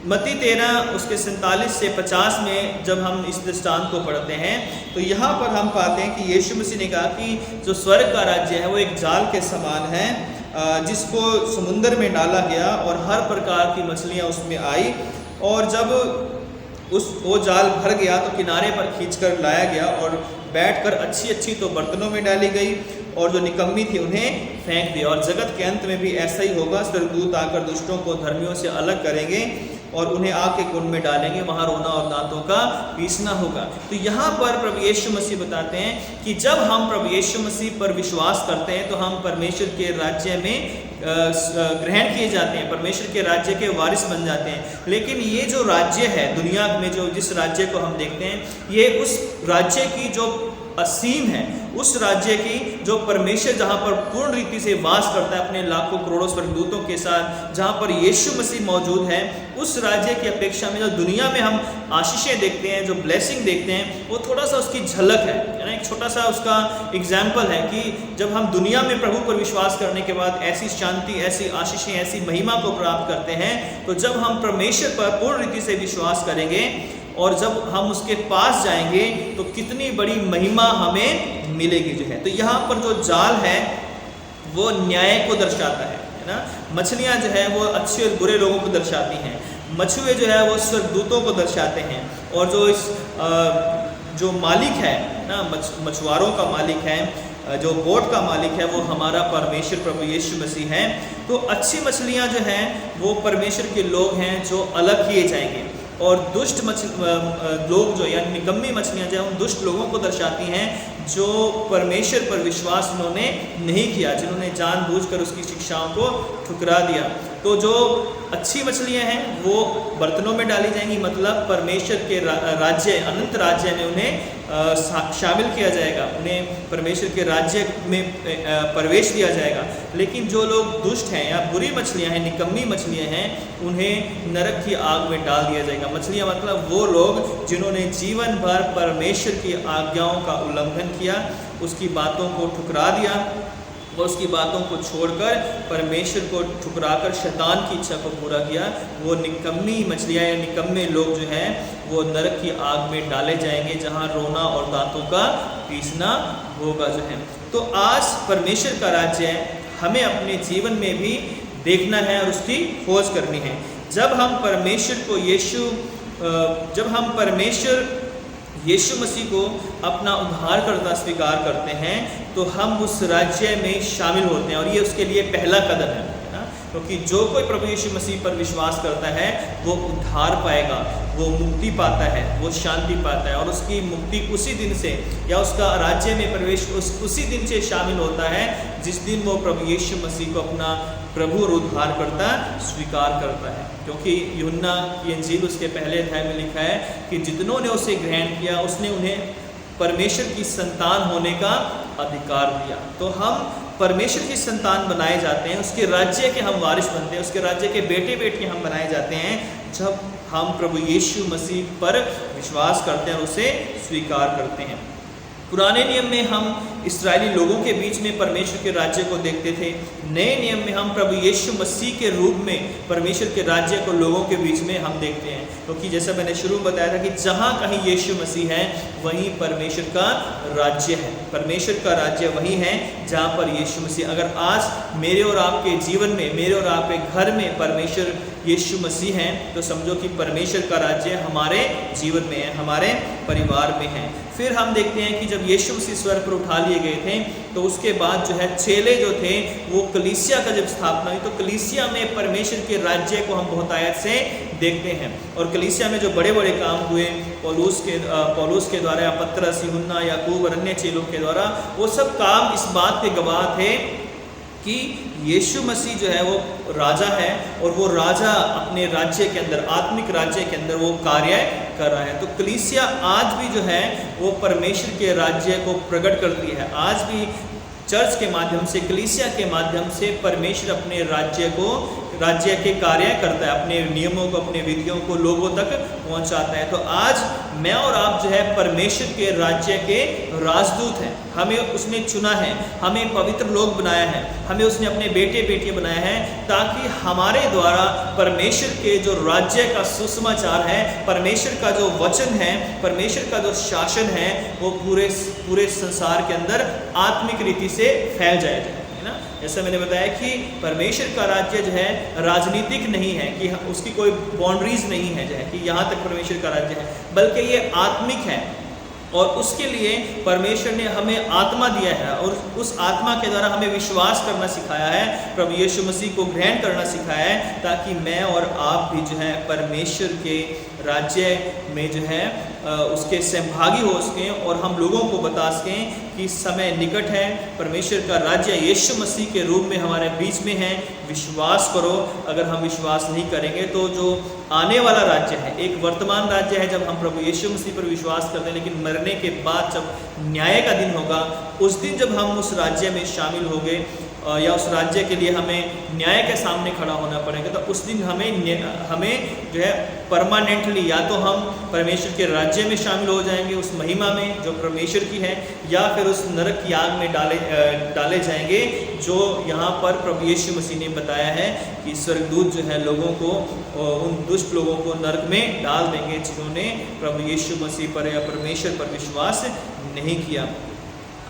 मत्ती 13 उसके 47 से 50 में जब हम इस दृष्टांत को पढ़ते हैं तो यहाँ पर हम पाते हैं कि यीशु मसीह ने कहा कि जो स्वर्ग का राज्य है वो एक जाल के समान है, जिसको समुद्र में डाला गया और हर प्रकार की मछलियाँ उसमें आई। और जब वो जाल भर गया तो किनारे पर खींचकर लाया गया और बैठकर अच्छी अच्छी तो बर्तनों में डाली गई और जो निकम्मी थी उन्हें फेंक दिया। और जगत के अंत में भी ऐसा ही होगा, स्वर्गदूत आकर दुष्टों को धर्मियों से अलग करेंगे और उन्हें आग के कुंड में डालेंगे, वहाँ रोना और दांतों का पीसना होगा। तो यहाँ पर प्रभु यीशु मसीह बताते हैं कि जब हम प्रभु यीशु मसीह पर विश्वास करते हैं तो हम परमेश्वर के राज्य में ग्रहण किए जाते हैं, परमेश्वर के राज्य के वारिस बन जाते हैं। लेकिन ये जो राज्य है दुनिया में, जो जिस राज्य को हम देखते हैं, ये उस राज्य की जो असीम है, उस राज्य की जो परमेश्वर जहाँ पर पूर्ण रीति से वास करता है अपने लाखों करोड़ों स्वर्गदूतों के साथ, जहाँ पर यीशु मसीह मौजूद है, उस राज्य की अपेक्षा में जो दुनिया में हम आशीषें देखते हैं, जो ब्लेसिंग देखते हैं, वो थोड़ा सा उसकी झलक है ना, एक छोटा सा उसका एग्जाम्पल है कि जब हम दुनिया में प्रभु पर विश्वास करने के बाद ऐसी शांति, ऐसी आशीषें, ऐसी महिमा को प्राप्त करते हैं, तो जब हम परमेश्वर पर पूर्ण रीति से विश्वास करेंगे और जब हम उसके पास जाएंगे तो कितनी बड़ी महिमा हमें मिलेगी जो है। तो यहाँ पर जो जाल है वो न्याय को दर्शाता है ना, मछलियाँ जो है वो अच्छे और बुरे लोगों को दर्शाती हैं, मछुए जो है वो स्वर्गदूतों को दर्शाते हैं, और जो इस जो मालिक है ना, मछुआरों का मालिक है, जो बोट का मालिक है, वो हमारा परमेश्वर प्रभु यीशु मसीह है। तो अच्छी मछलियाँ जो हैं वो परमेश्वर के लोग हैं जो अलग किए जाएंगे, और दुष्ट लोग जो यानी निकम्मी मछलियाँ जो हैं उन दुष्ट लोगों को दर्शाती हैं जो परमेश्वर पर विश्वास उन्होंने नहीं किया, जिन्होंने जानबूझकर उसकी शिक्षाओं को ठुकरा दिया। तो जो अच्छी मछलियाँ हैं वो बर्तनों में डाली जाएंगी, मतलब परमेश्वर के राज्य, अनंत राज्य में उन्हें शामिल किया जाएगा, उन्हें परमेश्वर के राज्य में प्रवेश दिया जाएगा। लेकिन जो लोग दुष्ट हैं या बुरी मछलियाँ हैं, निकम्मी मछलियाँ हैं, उन्हें नरक की आग में डाल दिया जाएगा। मछलियाँ मतलब वो लोग जिन्होंने जीवन भर परमेश्वर की आज्ञाओं का उल्लंघन किया, उसकी बातों को ठुकरा दिया, वो उसकी बातों को छोड़कर परमेश्वर को ठुकराकर शैतान की इच्छा को पूरा किया। वो निकम्मी मछलियाँ या निकम्मे लोग जो हैं वो नरक की आग में डाले जाएंगे, जहाँ रोना और दांतों का पीसना होगा जो है। तो आज परमेश्वर का राज्य हमें अपने जीवन में भी देखना है और उसकी खोज करनी है। जब हम परमेश्वर यीशु मसीह को अपना उद्धारकर्ता स्वीकार करते हैं तो हम उस राज्य में शामिल होते हैं, और ये उसके लिए पहला कदम है ना, क्योंकि जो कोई प्रभु यीशु मसीह पर विश्वास करता है वो उद्धार पाएगा, वो मुक्ति पाता है, वो शांति पाता है, और उसकी मुक्ति उसी दिन से या उसका राज्य में प्रवेश उसी दिन से शामिल होता है जिस दिन वो प्रभु यीशु मसीह को अपना प्रभु और उद्धारकर्ता स्वीकार करता है। क्योंकि यूहन्ना की इंजील उसके पहले अध्याय में लिखा है कि जितनों ने उसे ग्रहण किया उसने उन्हें परमेश्वर की संतान होने का अधिकार दिया। तो हम परमेश्वर की संतान बनाए जाते हैं, उसके राज्य के हम वारिस बनते हैं, उसके राज्य के बेटे बेटी हम बनाए जाते हैं जब हम प्रभु यीशु मसीह पर विश्वास करते हैं और उसे स्वीकार करते हैं। पुराने नियम में हम इस्राएली लोगों के बीच में परमेश्वर के राज्य को देखते थे, नए नियम में हम प्रभु यीशु मसीह के रूप में परमेश्वर के राज्य को लोगों के बीच में हम देखते हैं। क्योंकि जैसा मैंने शुरू में बताया था कि जहाँ कहीं यीशु मसीह है वहीं परमेश्वर का राज्य है, परमेश्वर का राज्य वहीं है जहाँ पर यीशु मसीह। अगर आज मेरे और आपके जीवन में, मेरे और आपके घर में परमेश्वर यीशु मसीह हैं तो समझो कि परमेश्वर का राज्य हमारे जीवन में है, हमारे परिवार में है। फिर हम देखते हैं कि जब यीशु मसीह स्वर्ग पर उठा लिए गए थे तो उसके बाद जो है चेले जो थे वो कलीसिया का जब स्थापना हुई तो कलीसिया में परमेश्वर के राज्य को हम बहुत आयत से देखते हैं। और कलीसिया में जो बड़े बड़े काम हुए पौलुस के द्वारा, पतरस, यूहन्ना, याकूब और अन्य चेलों के द्वारा, वो सब काम इस बात के गवाह थे कि यीशु मसीह जो है वो राजा है और वो राजा अपने राज्य के अंदर, आत्मिक राज्य के अंदर वो कार्य कर रहा है। तो कलीसिया आज भी जो है वो परमेश्वर के राज्य को प्रकट करती है। आज भी चर्च के माध्यम से, कलीसिया के माध्यम से परमेश्वर अपने राज्य के कार्य करता है, अपने नियमों को, अपने विधियों को लोगों तक पहुंचाता है। तो आज मैं और आप जो है परमेश्वर के राज्य के राजदूत हैं। हमें उसने चुना है, हमें पवित्र लोग बनाया है, हमें उसने अपने बेटे बेटियां बनाया है ताकि हमारे द्वारा परमेश्वर के जो राज्य का सुसमाचार है, परमेश्वर का जो वचन है, परमेश्वर का जो शासन है वो पूरे संसार के अंदर आत्मिक रीति से फैल जाए, है ना। जैसा मैंने बताया कि परमेश्वर का राज्य जो है राजनीतिक नहीं है, कि उसकी कोई बाउंड्रीज नहीं है जो है कि यहाँ तक परमेश्वर का राज्य है, बल्कि ये आत्मिक है। और उसके लिए परमेश्वर ने हमें आत्मा दिया है और उस आत्मा के द्वारा हमें विश्वास करना सिखाया है, प्रभु यीशु मसीह को ग्रहण करना सिखाया है, ताकि मैं और आप भी जो है परमेश्वर के राज्य में जो है उसके सहभागी हो सकें और हम लोगों को बता सकें कि समय निकट है, परमेश्वर का राज्य यीशु मसीह के रूप में हमारे बीच में है, विश्वास करो। अगर हम विश्वास नहीं करेंगे तो जो आने वाला राज्य है, एक वर्तमान राज्य है जब हम प्रभु यीशु मसीह पर विश्वास करते हैं, लेकिन मरने के बाद जब न्याय का दिन होगा, उस दिन जब हम उस राज्य में शामिल होंगे या उस राज्य के लिए हमें न्याय के सामने खड़ा होना पड़ेगा, तो उस दिन हमें जो है परमानेंटली या तो हम परमेश्वर के राज्य में शामिल हो जाएंगे उस महिमा में जो परमेश्वर की है, या फिर उस नरक की आग में डाले जाएंगे जो यहाँ पर प्रभु यीशु मसीह ने बताया है कि स्वर्गदूत जो है लोगों को, उन दुष्ट लोगों को नरक में डाल देंगे जिन्होंने प्रभु यीशु मसीह पर या परमेश्वर पर विश्वास नहीं किया।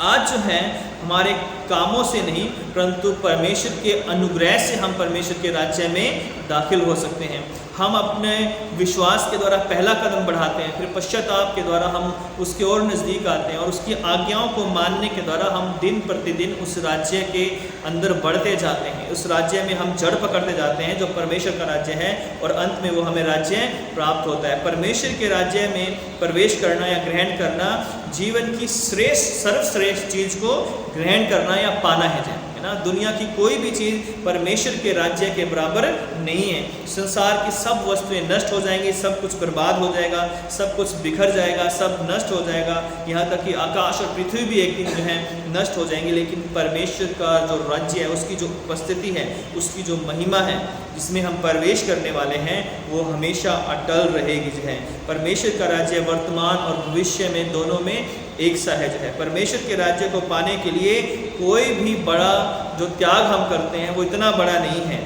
आज जो है हमारे कामों से नहीं परंतु परमेश्वर के अनुग्रह से हम परमेश्वर के राज्य में दाखिल हो सकते हैं। हम अपने विश्वास के द्वारा पहला कदम बढ़ाते हैं, फिर पश्चाताप के द्वारा हम उसके और नज़दीक आते हैं और उसकी आज्ञाओं को मानने के द्वारा हम दिन प्रतिदिन उस राज्य के अंदर बढ़ते जाते हैं। उस राज्य में हम जड़ पकड़ते जाते हैं जो परमेश्वर का राज्य है और अंत में वो हमें राज्य प्राप्त होता है। परमेश्वर के राज्य में प्रवेश करना या ग्रहण करना जीवन की सर्वश्रेष्ठ चीज़ को ग्रहण करना या पाना है ना। दुनिया की कोई भी चीज़ परमेश्वर के राज्य के बराबर नहीं है। संसार की सब वस्तुएं नष्ट हो जाएंगी, सब कुछ बर्बाद हो जाएगा, सब कुछ बिखर जाएगा, सब नष्ट हो जाएगा, यहाँ तक कि आकाश और पृथ्वी भी एक दिन जो है नष्ट हो जाएंगे। लेकिन परमेश्वर का जो राज्य है, उसकी जो उपस्थिति है, उसकी जो महिमा है जिसमें हम प्रवेश करने वाले हैं, वो हमेशा अटल रहेगी जो है। परमेश्वर का राज्य वर्तमान और भविष्य में दोनों में एक सा है जो है। परमेश्वर के राज्य को पाने के लिए कोई भी बड़ा जो त्याग हम करते हैं वो इतना बड़ा नहीं है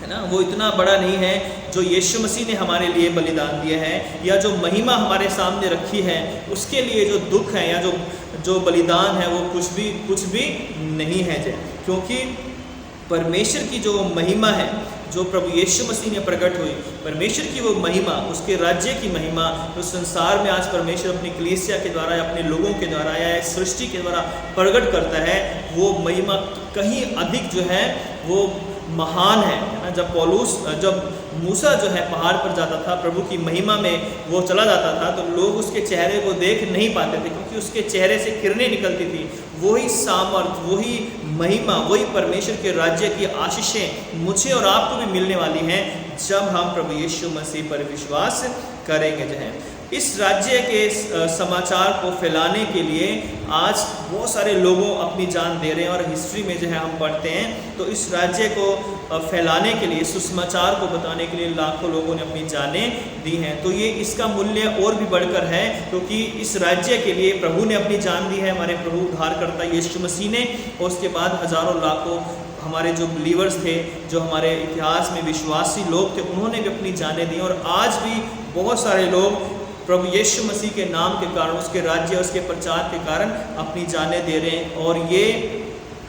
ना, वो इतना बड़ा नहीं है जो यीशु मसीह ने हमारे लिए बलिदान दिया है या जो महिमा हमारे सामने रखी है उसके लिए जो दुख है या जो बलिदान है वो कुछ भी नहीं है जो, क्योंकि परमेश्वर की जो महिमा है जो प्रभु यीशु मसीह में प्रकट हुई, परमेश्वर की वो महिमा, उसके राज्य की महिमा जो संसार में आज परमेश्वर अपनी कलीसिया के द्वारा या अपने लोगों के द्वारा या सृष्टि के द्वारा प्रकट करता है, वो महिमा कहीं अधिक जो है वो महान है ना। जब मूसा जो है पहाड़ पर जाता था, प्रभु की महिमा में वो चला जाता था, तो लोग उसके चेहरे को देख नहीं पाते थे क्योंकि उसके चेहरे से किरणें निकलती थी। वही सामर्थ, वही महिमा, वही परमेश्वर के राज्य की आशीषें मुझे और आपको भी मिलने वाली हैं जब हम प्रभु यीशु मसीह पर विश्वास करेंगे जो है। इस राज्य के समाचार को फैलाने के लिए आज बहुत सारे लोगों अपनी जान दे रहे हैं और हिस्ट्री में जो है हम पढ़ते हैं तो इस राज्य को फैलाने के लिए, सुसमाचार को बताने के लिए लाखों लोगों ने अपनी जानें दी हैं। तो ये इसका मूल्य और भी बढ़कर है क्योंकि इस राज्य के लिए प्रभु ने अपनी जान दी है, हमारे प्रभु उद्धारकर्ता यीशु मसीह ने, और उसके बाद हज़ारों लाखों हमारे जो बिलीवर्स थे, जो हमारे इतिहास में विश्वासी लोग थे, उन्होंने भी अपनी जानें दी। और आज भी बहुत सारे लोग प्रभु यीशु मसीह के नाम के कारण, उसके राज्य, उसके प्रचार के कारण अपनी जानें दे रहे हैं। और ये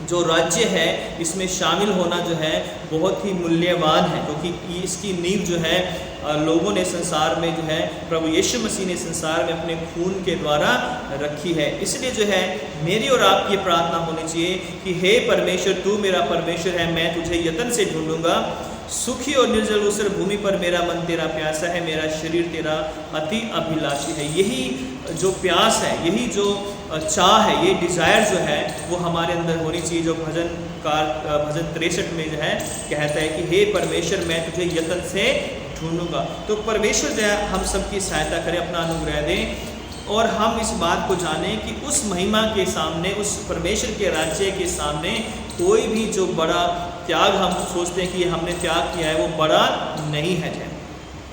जो राज्य है इसमें शामिल होना जो है बहुत ही मूल्यवान है क्योंकि इसकी नींव जो है लोगों ने संसार में जो है प्रभु यीशु मसीह ने संसार में अपने खून के द्वारा रखी है। इसलिए जो है मेरी और आपकी प्रार्थना होनी चाहिए कि हे परमेश्वर, तू मेरा परमेश्वर है, मैं तुझे यत्न से ढूंढूंगा। सुखी और निर्जल ऊसर भूमि पर मेरा मन तेरा प्यासा है, मेरा शरीर तेरा अति अभिलाषी है। यही जो प्यास है, यही जो चाह है, ये डिज़ायर जो है वो हमारे अंदर होनी चाहिए। जो भजन 63 में जो है कहता है कि हे परमेश्वर, मैं तुझे यत्न से ढूंढूंगा। तो परमेश्वर जो है हम सबकी सहायता करें, अपना अनुग्रह दें और हम इस बात को जानें कि उस महिमा के सामने, उस परमेश्वर के राज्य के सामने कोई भी जो बड़ा त्याग हम सोचते हैं कि हमने त्याग किया है वो बड़ा नहीं है जो,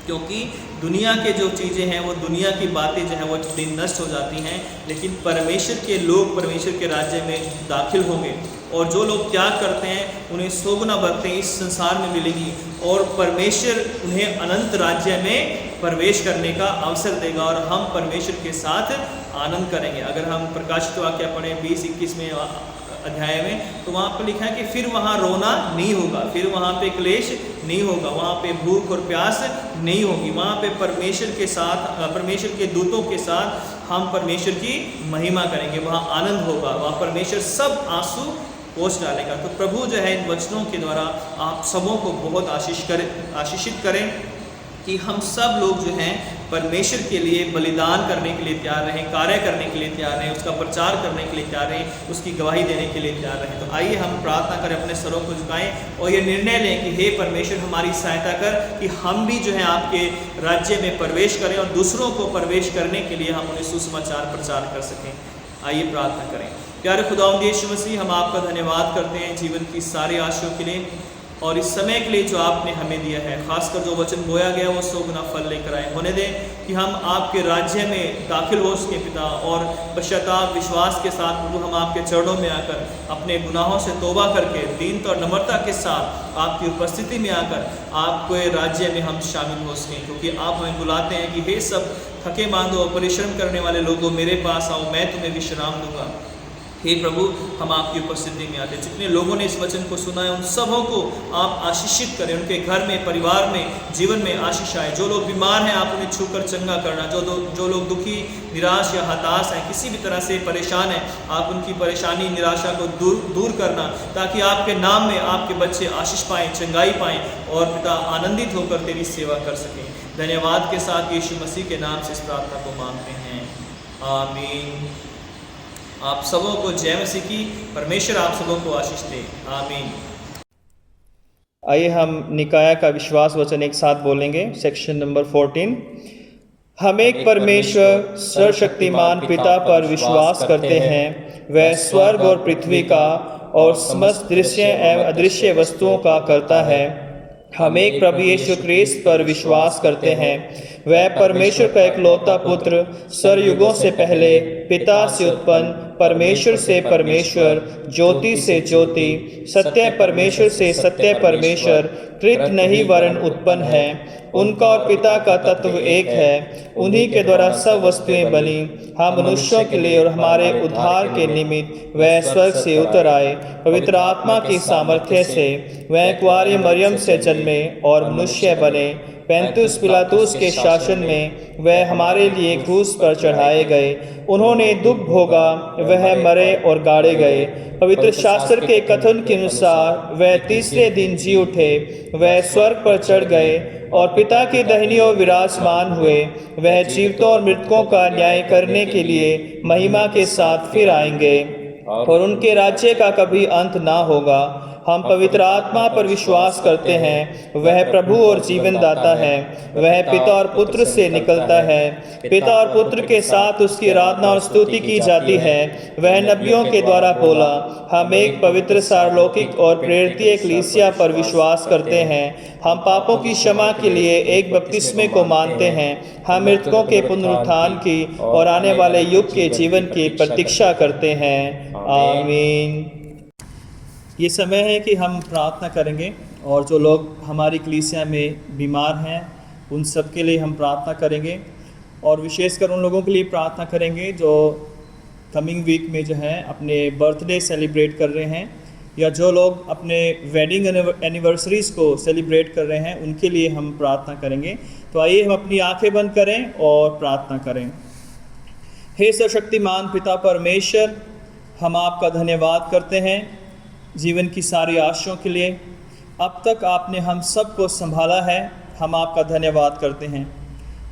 क्योंकि दुनिया के जो चीज़ें हैं वो, दुनिया की बातें जो हैं वो दिन नष्ट हो जाती हैं, लेकिन परमेश्वर के लोग परमेश्वर के राज्य में दाखिल होंगे और जो लोग त्याग करते हैं उन्हें 100 गुना बरकतें इस संसार में मिलेगी और परमेश्वर उन्हें अनंत राज्य में प्रवेश करने का अवसर देगा और हम परमेश्वर के साथ आनंद करेंगे। अगर हम प्रकाशित वाक्य पढ़ें 20-21 में अध्याय में, तो वहाँ पर लिखा है कि फिर वहाँ रोना नहीं होगा, फिर वहाँ पे क्लेश नहीं होगा, वहाँ पे भूख और प्यास नहीं होगी, वहाँ पे परमेश्वर के साथ, परमेश्वर के दूतों के साथ हम परमेश्वर की महिमा करेंगे, वहाँ आनंद होगा, वहाँ परमेश्वर सब आंसू पोंछ डालेगा। तो प्रभु जो है इन वचनों के द्वारा आप सबों को बहुत आशीषित करें कि हम सब लोग जो हैं परमेश्वर के लिए बलिदान करने के लिए तैयार रहें, कार्य करने के लिए तैयार रहें, उसका प्रचार करने के लिए तैयार रहें, उसकी गवाही देने के लिए तैयार रहें। तो आइए हम प्रार्थना करें, अपने सरों को झुकाएं और ये निर्णय लें कि हे परमेश्वर हमारी सहायता कर कि हम भी जो है आपके राज्य में प्रवेश करें और दूसरों को प्रवेश करने के लिए हम उन्हें सुसमाचार प्रचार कर सकें। आइए प्रार्थना करें। प्यारे खुदावंद यीशु मसीह, हम आपका धन्यवाद करते हैं जीवन की सारी आशाओं के लिए और इस समय के लिए जो आपने हमें दिया है, खासकर जो वचन बोया गया वो 100 गुना फल लेकर आए। होने दें कि हम आपके राज्य में दाखिल हो सके पिता, और पश्चाताप विश्वास के साथ प्रभु हम आपके चरणों में आकर अपने गुनाहों से तौबा करके दीनता और नम्रता के साथ आपकी उपस्थिति में आकर आपके राज्य में हम शामिल हो सकें, क्योंकि आप हमें बुलाते हैं कि हे सब थके मांदो और परिश्रम करने वाले लोगों, मेरे पास आओ, मैं तुम्हें विश्राम दूंगा। हे प्रभु, हम आपकी उपस्थिति में आते हैं। जितने लोगों ने इस वचन को सुना है उन सबों को आप आशीषित करें, उनके घर में, परिवार में, जीवन में आशीष आए। जो लोग बीमार हैं आप उन्हें छूकर चंगा करना, जो लोग दुखी, निराश या हताश हैं, किसी भी तरह से परेशान हैं, आप उनकी परेशानी, निराशा को दूर करना, ताकि आपके नाम में आपके बच्चे आशीष पाएँ, चंगाई पाएँ और पिता आनंदित होकर तेरी सेवा कर सकें। धन्यवाद के साथ यीशु मसीह के नाम से इस प्रार्थना को मांगते हैं, आमीन। आप सबों को जय मसीह की। परमेश्वर आप सबों को आशीष दे, आमीन। आइए हम निकाया का विश्वास वचन एक साथ बोलेंगे। Section number 14। हम एक परमेश्वर सर्वशक्तिमान पिता पर विश्वास करते हैं, वह स्वर्ग और पृथ्वी का और समस्त दृश्य एवं अदृश्य वस्तुओं का करता है। हम एक प्रभु यीशु ख्रीस्त पर विश्वास करते हैं, वह परमेश्वर का एकलौता पुत्र, सरयुगों से पहले पिता से उत्पन्न, परमेश्वर से परमेश्वर, ज्योति से ज्योति, सत्य परमेश्वर से सत्य परमेश्वर, कृत नहीं वरन उत्पन्न है। उनका और पिता का तत्व एक है। उन्हीं के द्वारा सब वस्तुएं बनी। हम मनुष्यों के लिए और हमारे उद्धार के निमित्त वह स्वर्ग से उतर आए। पवित्र आत्मा की सामर्थ्य से वह कुंवारी मरियम से जन्मे और मनुष्य बने। पैंतुस पिलातुस के शासन में वह हमारे लिए क्रूस पर चढ़ाए गए। उन्होंने दुख भोगा, वह मरे और गाड़े गए। पवित्र शास्त्र के कथन के अनुसार वह तीसरे दिन जी उठे। वह स्वर्ग पर चढ़ गए और पिता की दाहिनी ओर विराजमान हुए। वह जीवितों और मृतकों का न्याय करने के लिए महिमा के साथ फिर आएंगे और उनके राज्य का कभी अंत ना होगा। हम पवित्र आत्मा पर विश्वास करते हैं, वह प्रभु और जीवन दाता है। वह पिता और पुत्र से निकलता है। पिता और पुत्र के साथ उसकी आराधना और स्तुति की जाती है। वह नबियों के द्वारा बोला। हम एक पवित्र सार्वलौकिक और प्रेरितीय कलीसिया पर विश्वास करते हैं। हम पापों की क्षमा के लिए एक बपतिस्मे को मानते हैं। हम मृतकों के पुनरुत्थान की और आने वाले युग के जीवन की प्रतीक्षा करते हैं, आमीन। ये समय है कि हम प्रार्थना करेंगे और जो लोग हमारी कलीसिया में बीमार हैं उन सब के लिए हम प्रार्थना करेंगे और विशेषकर उन लोगों के लिए प्रार्थना करेंगे जो कमिंग वीक में जो है अपने बर्थडे सेलिब्रेट कर रहे हैं या जो लोग अपने वेडिंग एनिवर्सरीज़ को सेलिब्रेट कर रहे हैं, उनके लिए हम प्रार्थना करेंगे। तो आइए हम अपनी आंखें बंद करें और प्रार्थना करें। हे सर्वशक्तिमान पिता परमेश्वर, हम आपका धन्यवाद करते हैं जीवन की सारी आशाओं के लिए। अब तक आपने हम सबको संभाला है, हम आपका धन्यवाद करते हैं।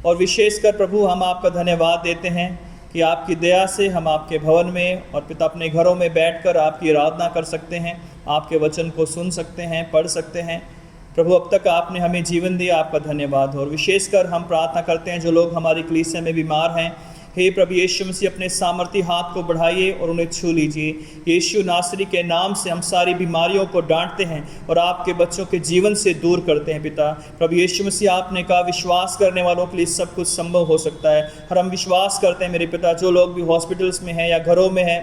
और विशेषकर प्रभु हम आपका धन्यवाद देते हैं कि आपकी दया से हम आपके भवन में और पिता अपने घरों में बैठकर आपकी आराधना कर सकते हैं, आपके वचन को सुन सकते हैं, पढ़ सकते हैं। प्रभु अब तक आपने हमें जीवन दिया, आपका धन्यवाद हो। और विशेषकर हम प्रार्थना करते हैं जो लोग हमारी कलीसिया में बीमार हैं, हे प्रभु यीशु मसीह अपने सामर्थी हाथ को बढ़ाइए और उन्हें छू लीजिए। यीशु नासरी के नाम से हम सारी बीमारियों को डांटते हैं और आपके बच्चों के जीवन से दूर करते हैं। पिता प्रभु यीशु मसीह, आपने कहा विश्वास करने वालों के लिए सब कुछ संभव हो सकता है और हम विश्वास करते हैं मेरे पिता। जो लोग भी हॉस्पिटल्स में हैं या घरों में हैं,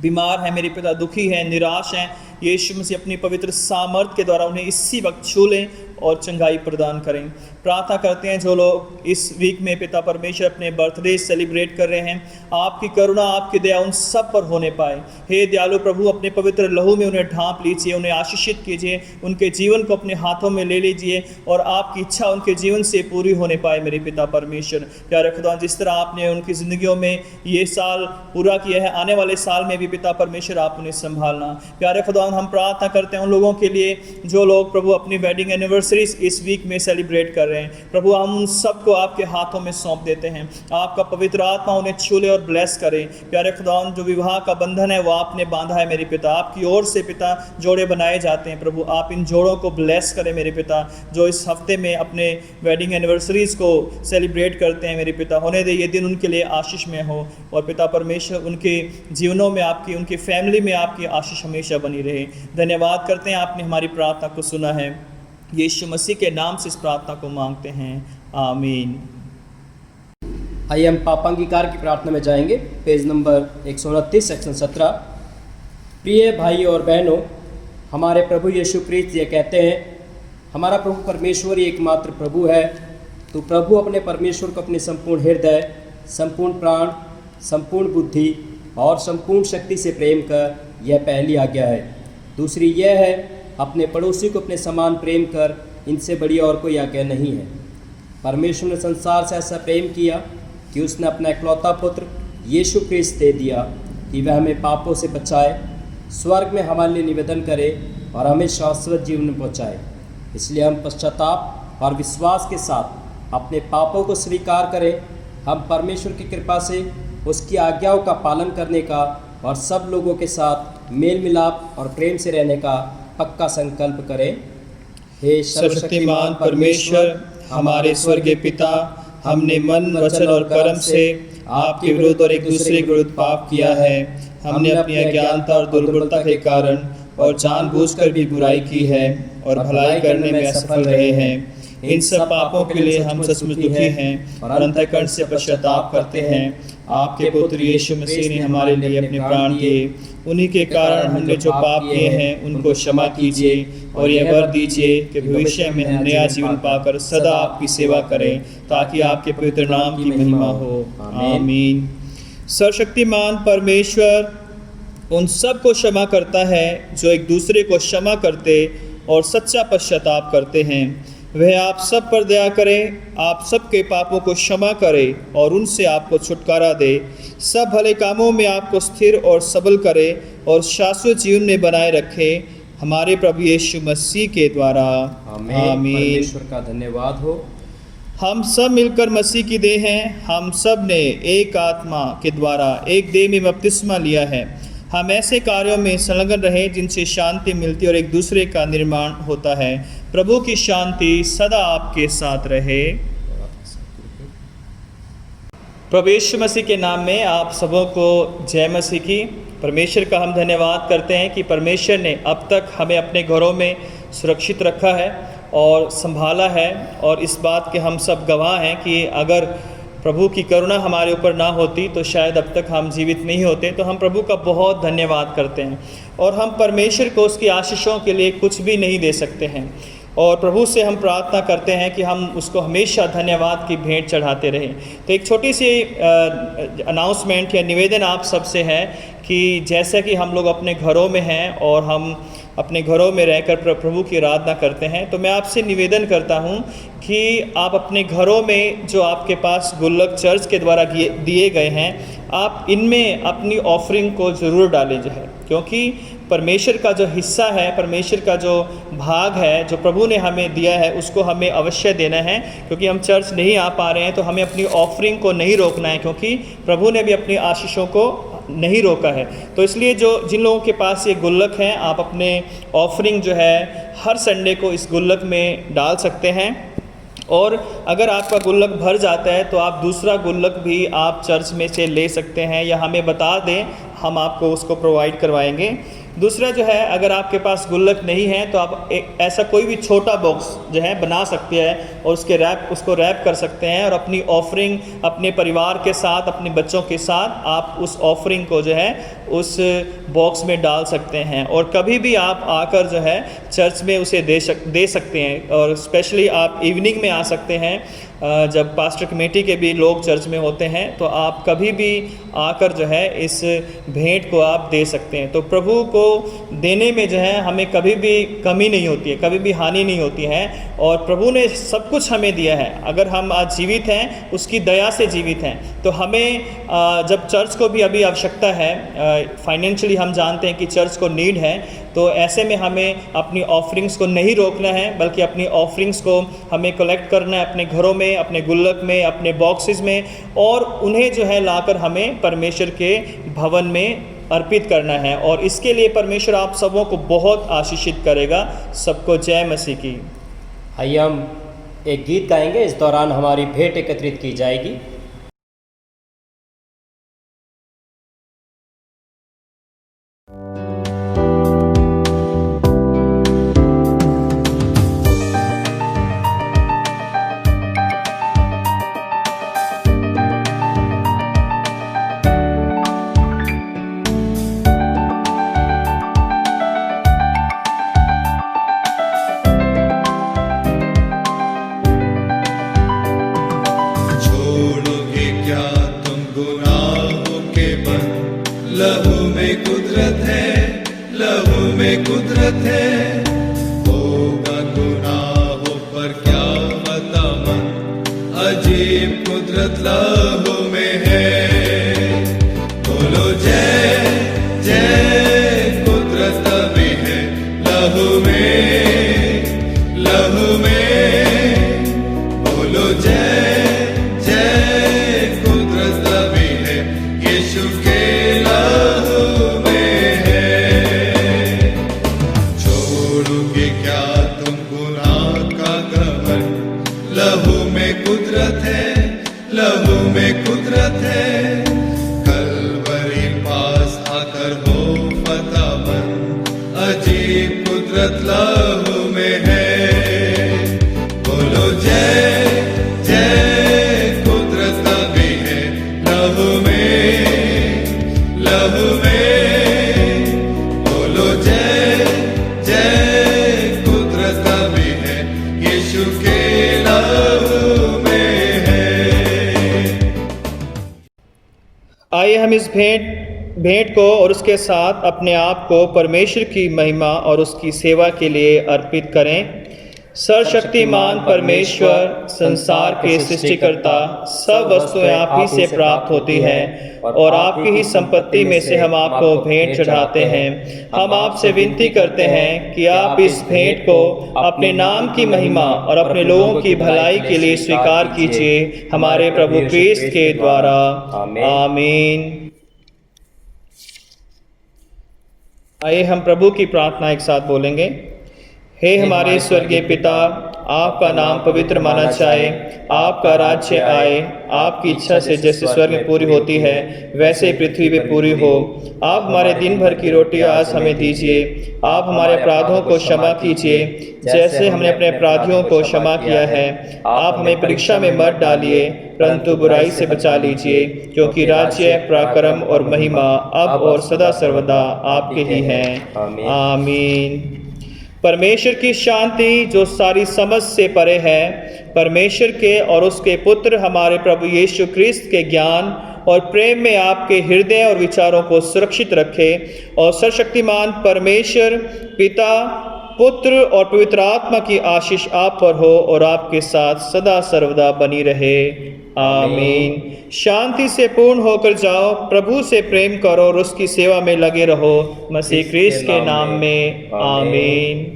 बीमार हैं मेरे पिता, दुखी हैं, निराश हैं, यीशु मसीह अपनी पवित्र सामर्थ के द्वारा उन्हें इसी वक्त छू लें और चंगाई प्रदान करें। प्रार्थना करते हैं जो लोग इस वीक में पिता परमेश्वर अपने बर्थडे सेलिब्रेट कर रहे हैं, आपकी करुणा आपकी दया उन सब पर होने पाए। हे दयालु प्रभु, अपने पवित्र लहू में उन्हें ढांप लीजिए, उन्हें आशीषित कीजिए, उनके जीवन को अपने हाथों में ले लीजिए और आपकी इच्छा उनके जीवन से पूरी होने पाए। मेरे पिता परमेश्वर, प्यारे खुदा, जिस तरह आपने उनकी ज़िंदगियों में ये साल पूरा किया है, आने वाले साल में भी पिता परमेश्वर आप उन्हें संभालना। प्यारे खुदा, हम प्रार्थना करते हैं उन लोगों के लिए जो लोग प्रभु अपनी वेडिंग एनिवर्सरीज इस वीक में सेलिब्रेट कर रहे हैं। प्रभु, हम उन सबको आपके हाथों में सौंप देते हैं। आपका पवित्र आत्मा उन्हें छूले और ब्लेस करे। प्यारे खुदा, जो विवाह का बंधन है वो आपने बांधा है मेरे पिता, आपकी ओर से पिता जोड़े बनाए जाते हैं। प्रभु, आप इन जोड़ों को ब्लेस करें मेरे पिता, जो इस हफ्ते में अपने वेडिंग एनिवर्सरीज को सेलिब्रेट करते हैं। मेरे पिता, होने दे ये दिन उनके लिए आशीष में हो और पिता परमेश्वर उनके जीवनों में आपकी, उनकी फैमिली में आपकी आशीष हमेशा बनी रहे। धन्यवाद करते हैं, आपने हमारी प्रार्थना को सुना है। यीशु मसीह के नाम से इस प्रार्थना को मांगते हैं, आमीन। आइए हम पापांगीकार की प्रार्थना में जाएंगे। Page number 129 section 17। प्रिय भाई और बहनों, हमारे प्रभु यीशु क्रिस्त ये कहते हैं, हमारा प्रभु परमेश्वर ही एकमात्र प्रभु है। तो प्रभु अपने परमेश्वर को अपने संपूर्ण हृदय, संपूर्ण प्राण, संपूर्ण बुद्धि और संपूर्ण शक्ति से प्रेम कर, यह पहली आज्ञा है। दूसरी यह है, अपने पड़ोसी को अपने समान प्रेम कर, इनसे बड़ी और कोई आज्ञा नहीं है। परमेश्वर ने संसार से ऐसा प्रेम किया कि उसने अपना इकलौता पुत्र यीशु क्रिस्त दे दिया कि वह हमें पापों से बचाए, स्वर्ग में हमारे लिए निवेदन करे और हमें शाश्वत जीवन में पहुँचाए। इसलिए हम पश्चाताप और विश्वास के साथ अपने पापों को स्वीकार करें। हम परमेश्वर की कृपा से उसकी आज्ञाओं का पालन करने का और सब लोगों के साथ मेल मिलाप और प्रेम से रहने का पक्का संकल्प करें। हे सर्वशक्तिमान परमेश्वर, हमारे स्वर्गीय पिता, हमने मन, वचन और कर्म से आपके विरुद्ध और एक दूसरे के विरुद्ध पाप किया है। हमने अपनी अज्ञानता और दुर्बलता के कारण और जानबूझकर भी बुराई की है और भलाई करने में असफल रहे हैं। इन सब पापों के लिए हम सचमुच दुखी हैं और अंतःकरण से पश्चाताप करते हैं। आपके पुत्र यीशु मसीह ने हमारे लिए अपने प्राण दिए, उन्हीं के कारण हमने जो पाप किए हैं उनको क्षमा कीजिए और यह वर दीजिए कि भविष्य में हम नया जीवन पाकर सदा आपकी सेवा करें, ताकि आपके पवित्र नाम की महिमा हो। आमीन। सर्वशक्तिमान परमेश्वर उन सब को क्षमा करता है जो एक दूसरे को क्षमा करते और सच्चा पश्चाताप करते हैं। वह आप सब पर दया करे, आप सबके पापों को क्षमा करे और उनसे आपको छुटकारा दे, सब भले कामों में आपको स्थिर और सबल करे और शाश्वत जीवन में बनाए रखे, हमारे प्रभु यीशु मसीह के द्वारा। आमीन। परमेश्वर का धन्यवाद हो। हम सब मिलकर मसीह की देह हैं। हम सब ने एक आत्मा के द्वारा एक देह में बपतिस्मा लिया है। हम ऐसे कार्यों में संलग्न रहें जिनसे शांति मिलती और एक दूसरे का निर्माण होता है। प्रभु की शांति सदा आपके साथ रहे। प्रभु यीशु मसीह के नाम में आप सबों को जय मसीह की। परमेश्वर का हम धन्यवाद करते हैं कि परमेश्वर ने अब तक हमें अपने घरों में सुरक्षित रखा है और संभाला है, और इस बात के हम सब गवाह हैं कि अगर प्रभु की करुणा हमारे ऊपर ना होती तो शायद अब तक हम जीवित नहीं होते। तो हम प्रभु का बहुत धन्यवाद करते हैं और हम परमेश्वर को उसकी आशीषों के लिए कुछ भी नहीं दे सकते हैं, और प्रभु से हम प्रार्थना करते हैं कि हम उसको हमेशा धन्यवाद की भेंट चढ़ाते रहें। तो एक छोटी सी अनाउंसमेंट या निवेदन आप सबसे है कि जैसा कि हम लोग अपने घरों में हैं और हम अपने घरों में रहकर प्रभु की आराधना करते हैं, तो मैं आपसे निवेदन करता हूं कि आप अपने घरों में जो आपके पास गुल्लक चर्च के द्वारा दिए गए हैं, आप इनमें अपनी ऑफरिंग को ज़रूर डालें जाए, क्योंकि परमेश्वर का जो हिस्सा है, परमेश्वर का जो भाग है जो प्रभु ने हमें दिया है, उसको हमें अवश्य देना है। क्योंकि हम चर्च नहीं आ पा रहे हैं तो हमें अपनी ऑफरिंग को नहीं रोकना है, क्योंकि प्रभु ने भी अपनी आशीषों को नहीं रोका है। तो इसलिए जिन लोगों के पास ये गुल्लक हैं, आप अपने ऑफरिंग जो है हर संडे को इस गुल्लक में डाल सकते हैं, और अगर आपका गुल्लक भर जाता है तो आप दूसरा गुल्लक भी आप चर्च में से ले सकते हैं, या हमें बता दें, हम आपको उसको प्रोवाइड करवाएंगे। दूसरा जो है, अगर आपके पास गुल्लक नहीं है तो आप एक ऐसा कोई भी छोटा बॉक्स जो है बना सकते हैं और उसको रैप कर सकते हैं, और अपनी ऑफरिंग अपने परिवार के साथ, अपने बच्चों के साथ आप उस ऑफरिंग को जो है उस बॉक्स में डाल सकते हैं, और कभी भी आप आकर जो है चर्च में उसे दे सकते हैं। और स्पेशली आप इवनिंग में आ सकते हैं, जब पास्टर कमेटी के भी लोग चर्च में होते हैं, तो आप कभी भी आकर जो है इस भेंट को आप दे सकते हैं। तो प्रभु को देने में जो है हमें कभी भी कमी नहीं होती है, कभी भी हानि नहीं होती है, और प्रभु ने सब कुछ हमें दिया है। अगर हम आज जीवित हैं, उसकी दया से जीवित हैं, तो हमें जब चर्च को भी अभी आवश्यकता है, फाइनेंशियली हम जानते हैं कि चर्च को नीड है, तो ऐसे में हमें अपनी ऑफरिंग्स को नहीं रोकना है, बल्कि अपनी ऑफरिंग्स को हमें कलेक्ट करना है अपने घरों में, अपने गुल्लक में, अपने बॉक्सेस में, और उन्हें जो है लाकर हमें परमेश्वर के भवन में अर्पित करना है। और इसके लिए परमेश्वर आप सबों को बहुत आशीषित करेगा। सबको जय मसीह की। आइए हम एक गीत गाएंगे, इस दौरान हमारी भेंट एकत्रित की जाएगी। आइए हम इस भेंट को और उसके साथ अपने आप को परमेश्वर की महिमा और उसकी सेवा के लिए अर्पित करें। सर्वशक्तिमान परमेश्वर, संसार के सृष्टिकर्ता, सब वस्तुएं आप ही से प्राप्त होती हैं और आपकी ही संपत्ति में से हम आपको भेंट चढ़ाते हैं। हम आपसे विनती करते हैं कि आप इस भेंट को अपने नाम की महिमा और अपने लोगों की भलाई के लिए स्वीकार कीजिए, हमारे प्रभु क्रिस्त के द्वारा। आमीन। आइए हम प्रभु की प्रार्थना एक साथ बोलेंगे। हे हमारे स्वर्गीय पिता, आपका नाम पवित्र माना जाए, आपका राज्य आए, आपकी इच्छा से जैसे स्वर्ग में पूरी होती है वैसे पृथ्वी पे पूरी हो। आप हमारे दिन भर की रोटी आज हमें दीजिए। आप हमारे अपराधों को क्षमा कीजिए जैसे हमने अपने अपराधियों को क्षमा किया है। आप हमें परीक्षा में मत डालिए परंतु बुराई से बचा लीजिए, क्योंकि राज्य, पराक्रम और महिमा अब और सदा सर्वदा आपके ही हैं। आमीन। परमेश्वर की शांति जो सारी समझ से परे है, परमेश्वर के और उसके पुत्र हमारे प्रभु यीशु क्रिस्त के ज्ञान और प्रेम में आपके हृदय और विचारों को सुरक्षित रखे, और सर्वशक्तिमान परमेश्वर पिता, पुत्र और पवित्र आत्मा की आशीष आप पर हो और आपके साथ सदा सर्वदा बनी रहे। आमीन। शांति से पूर्ण होकर जाओ, प्रभु से प्रेम करो और उसकी सेवा में लगे रहो। मसीह क्रिस्त के नाम में आमीन।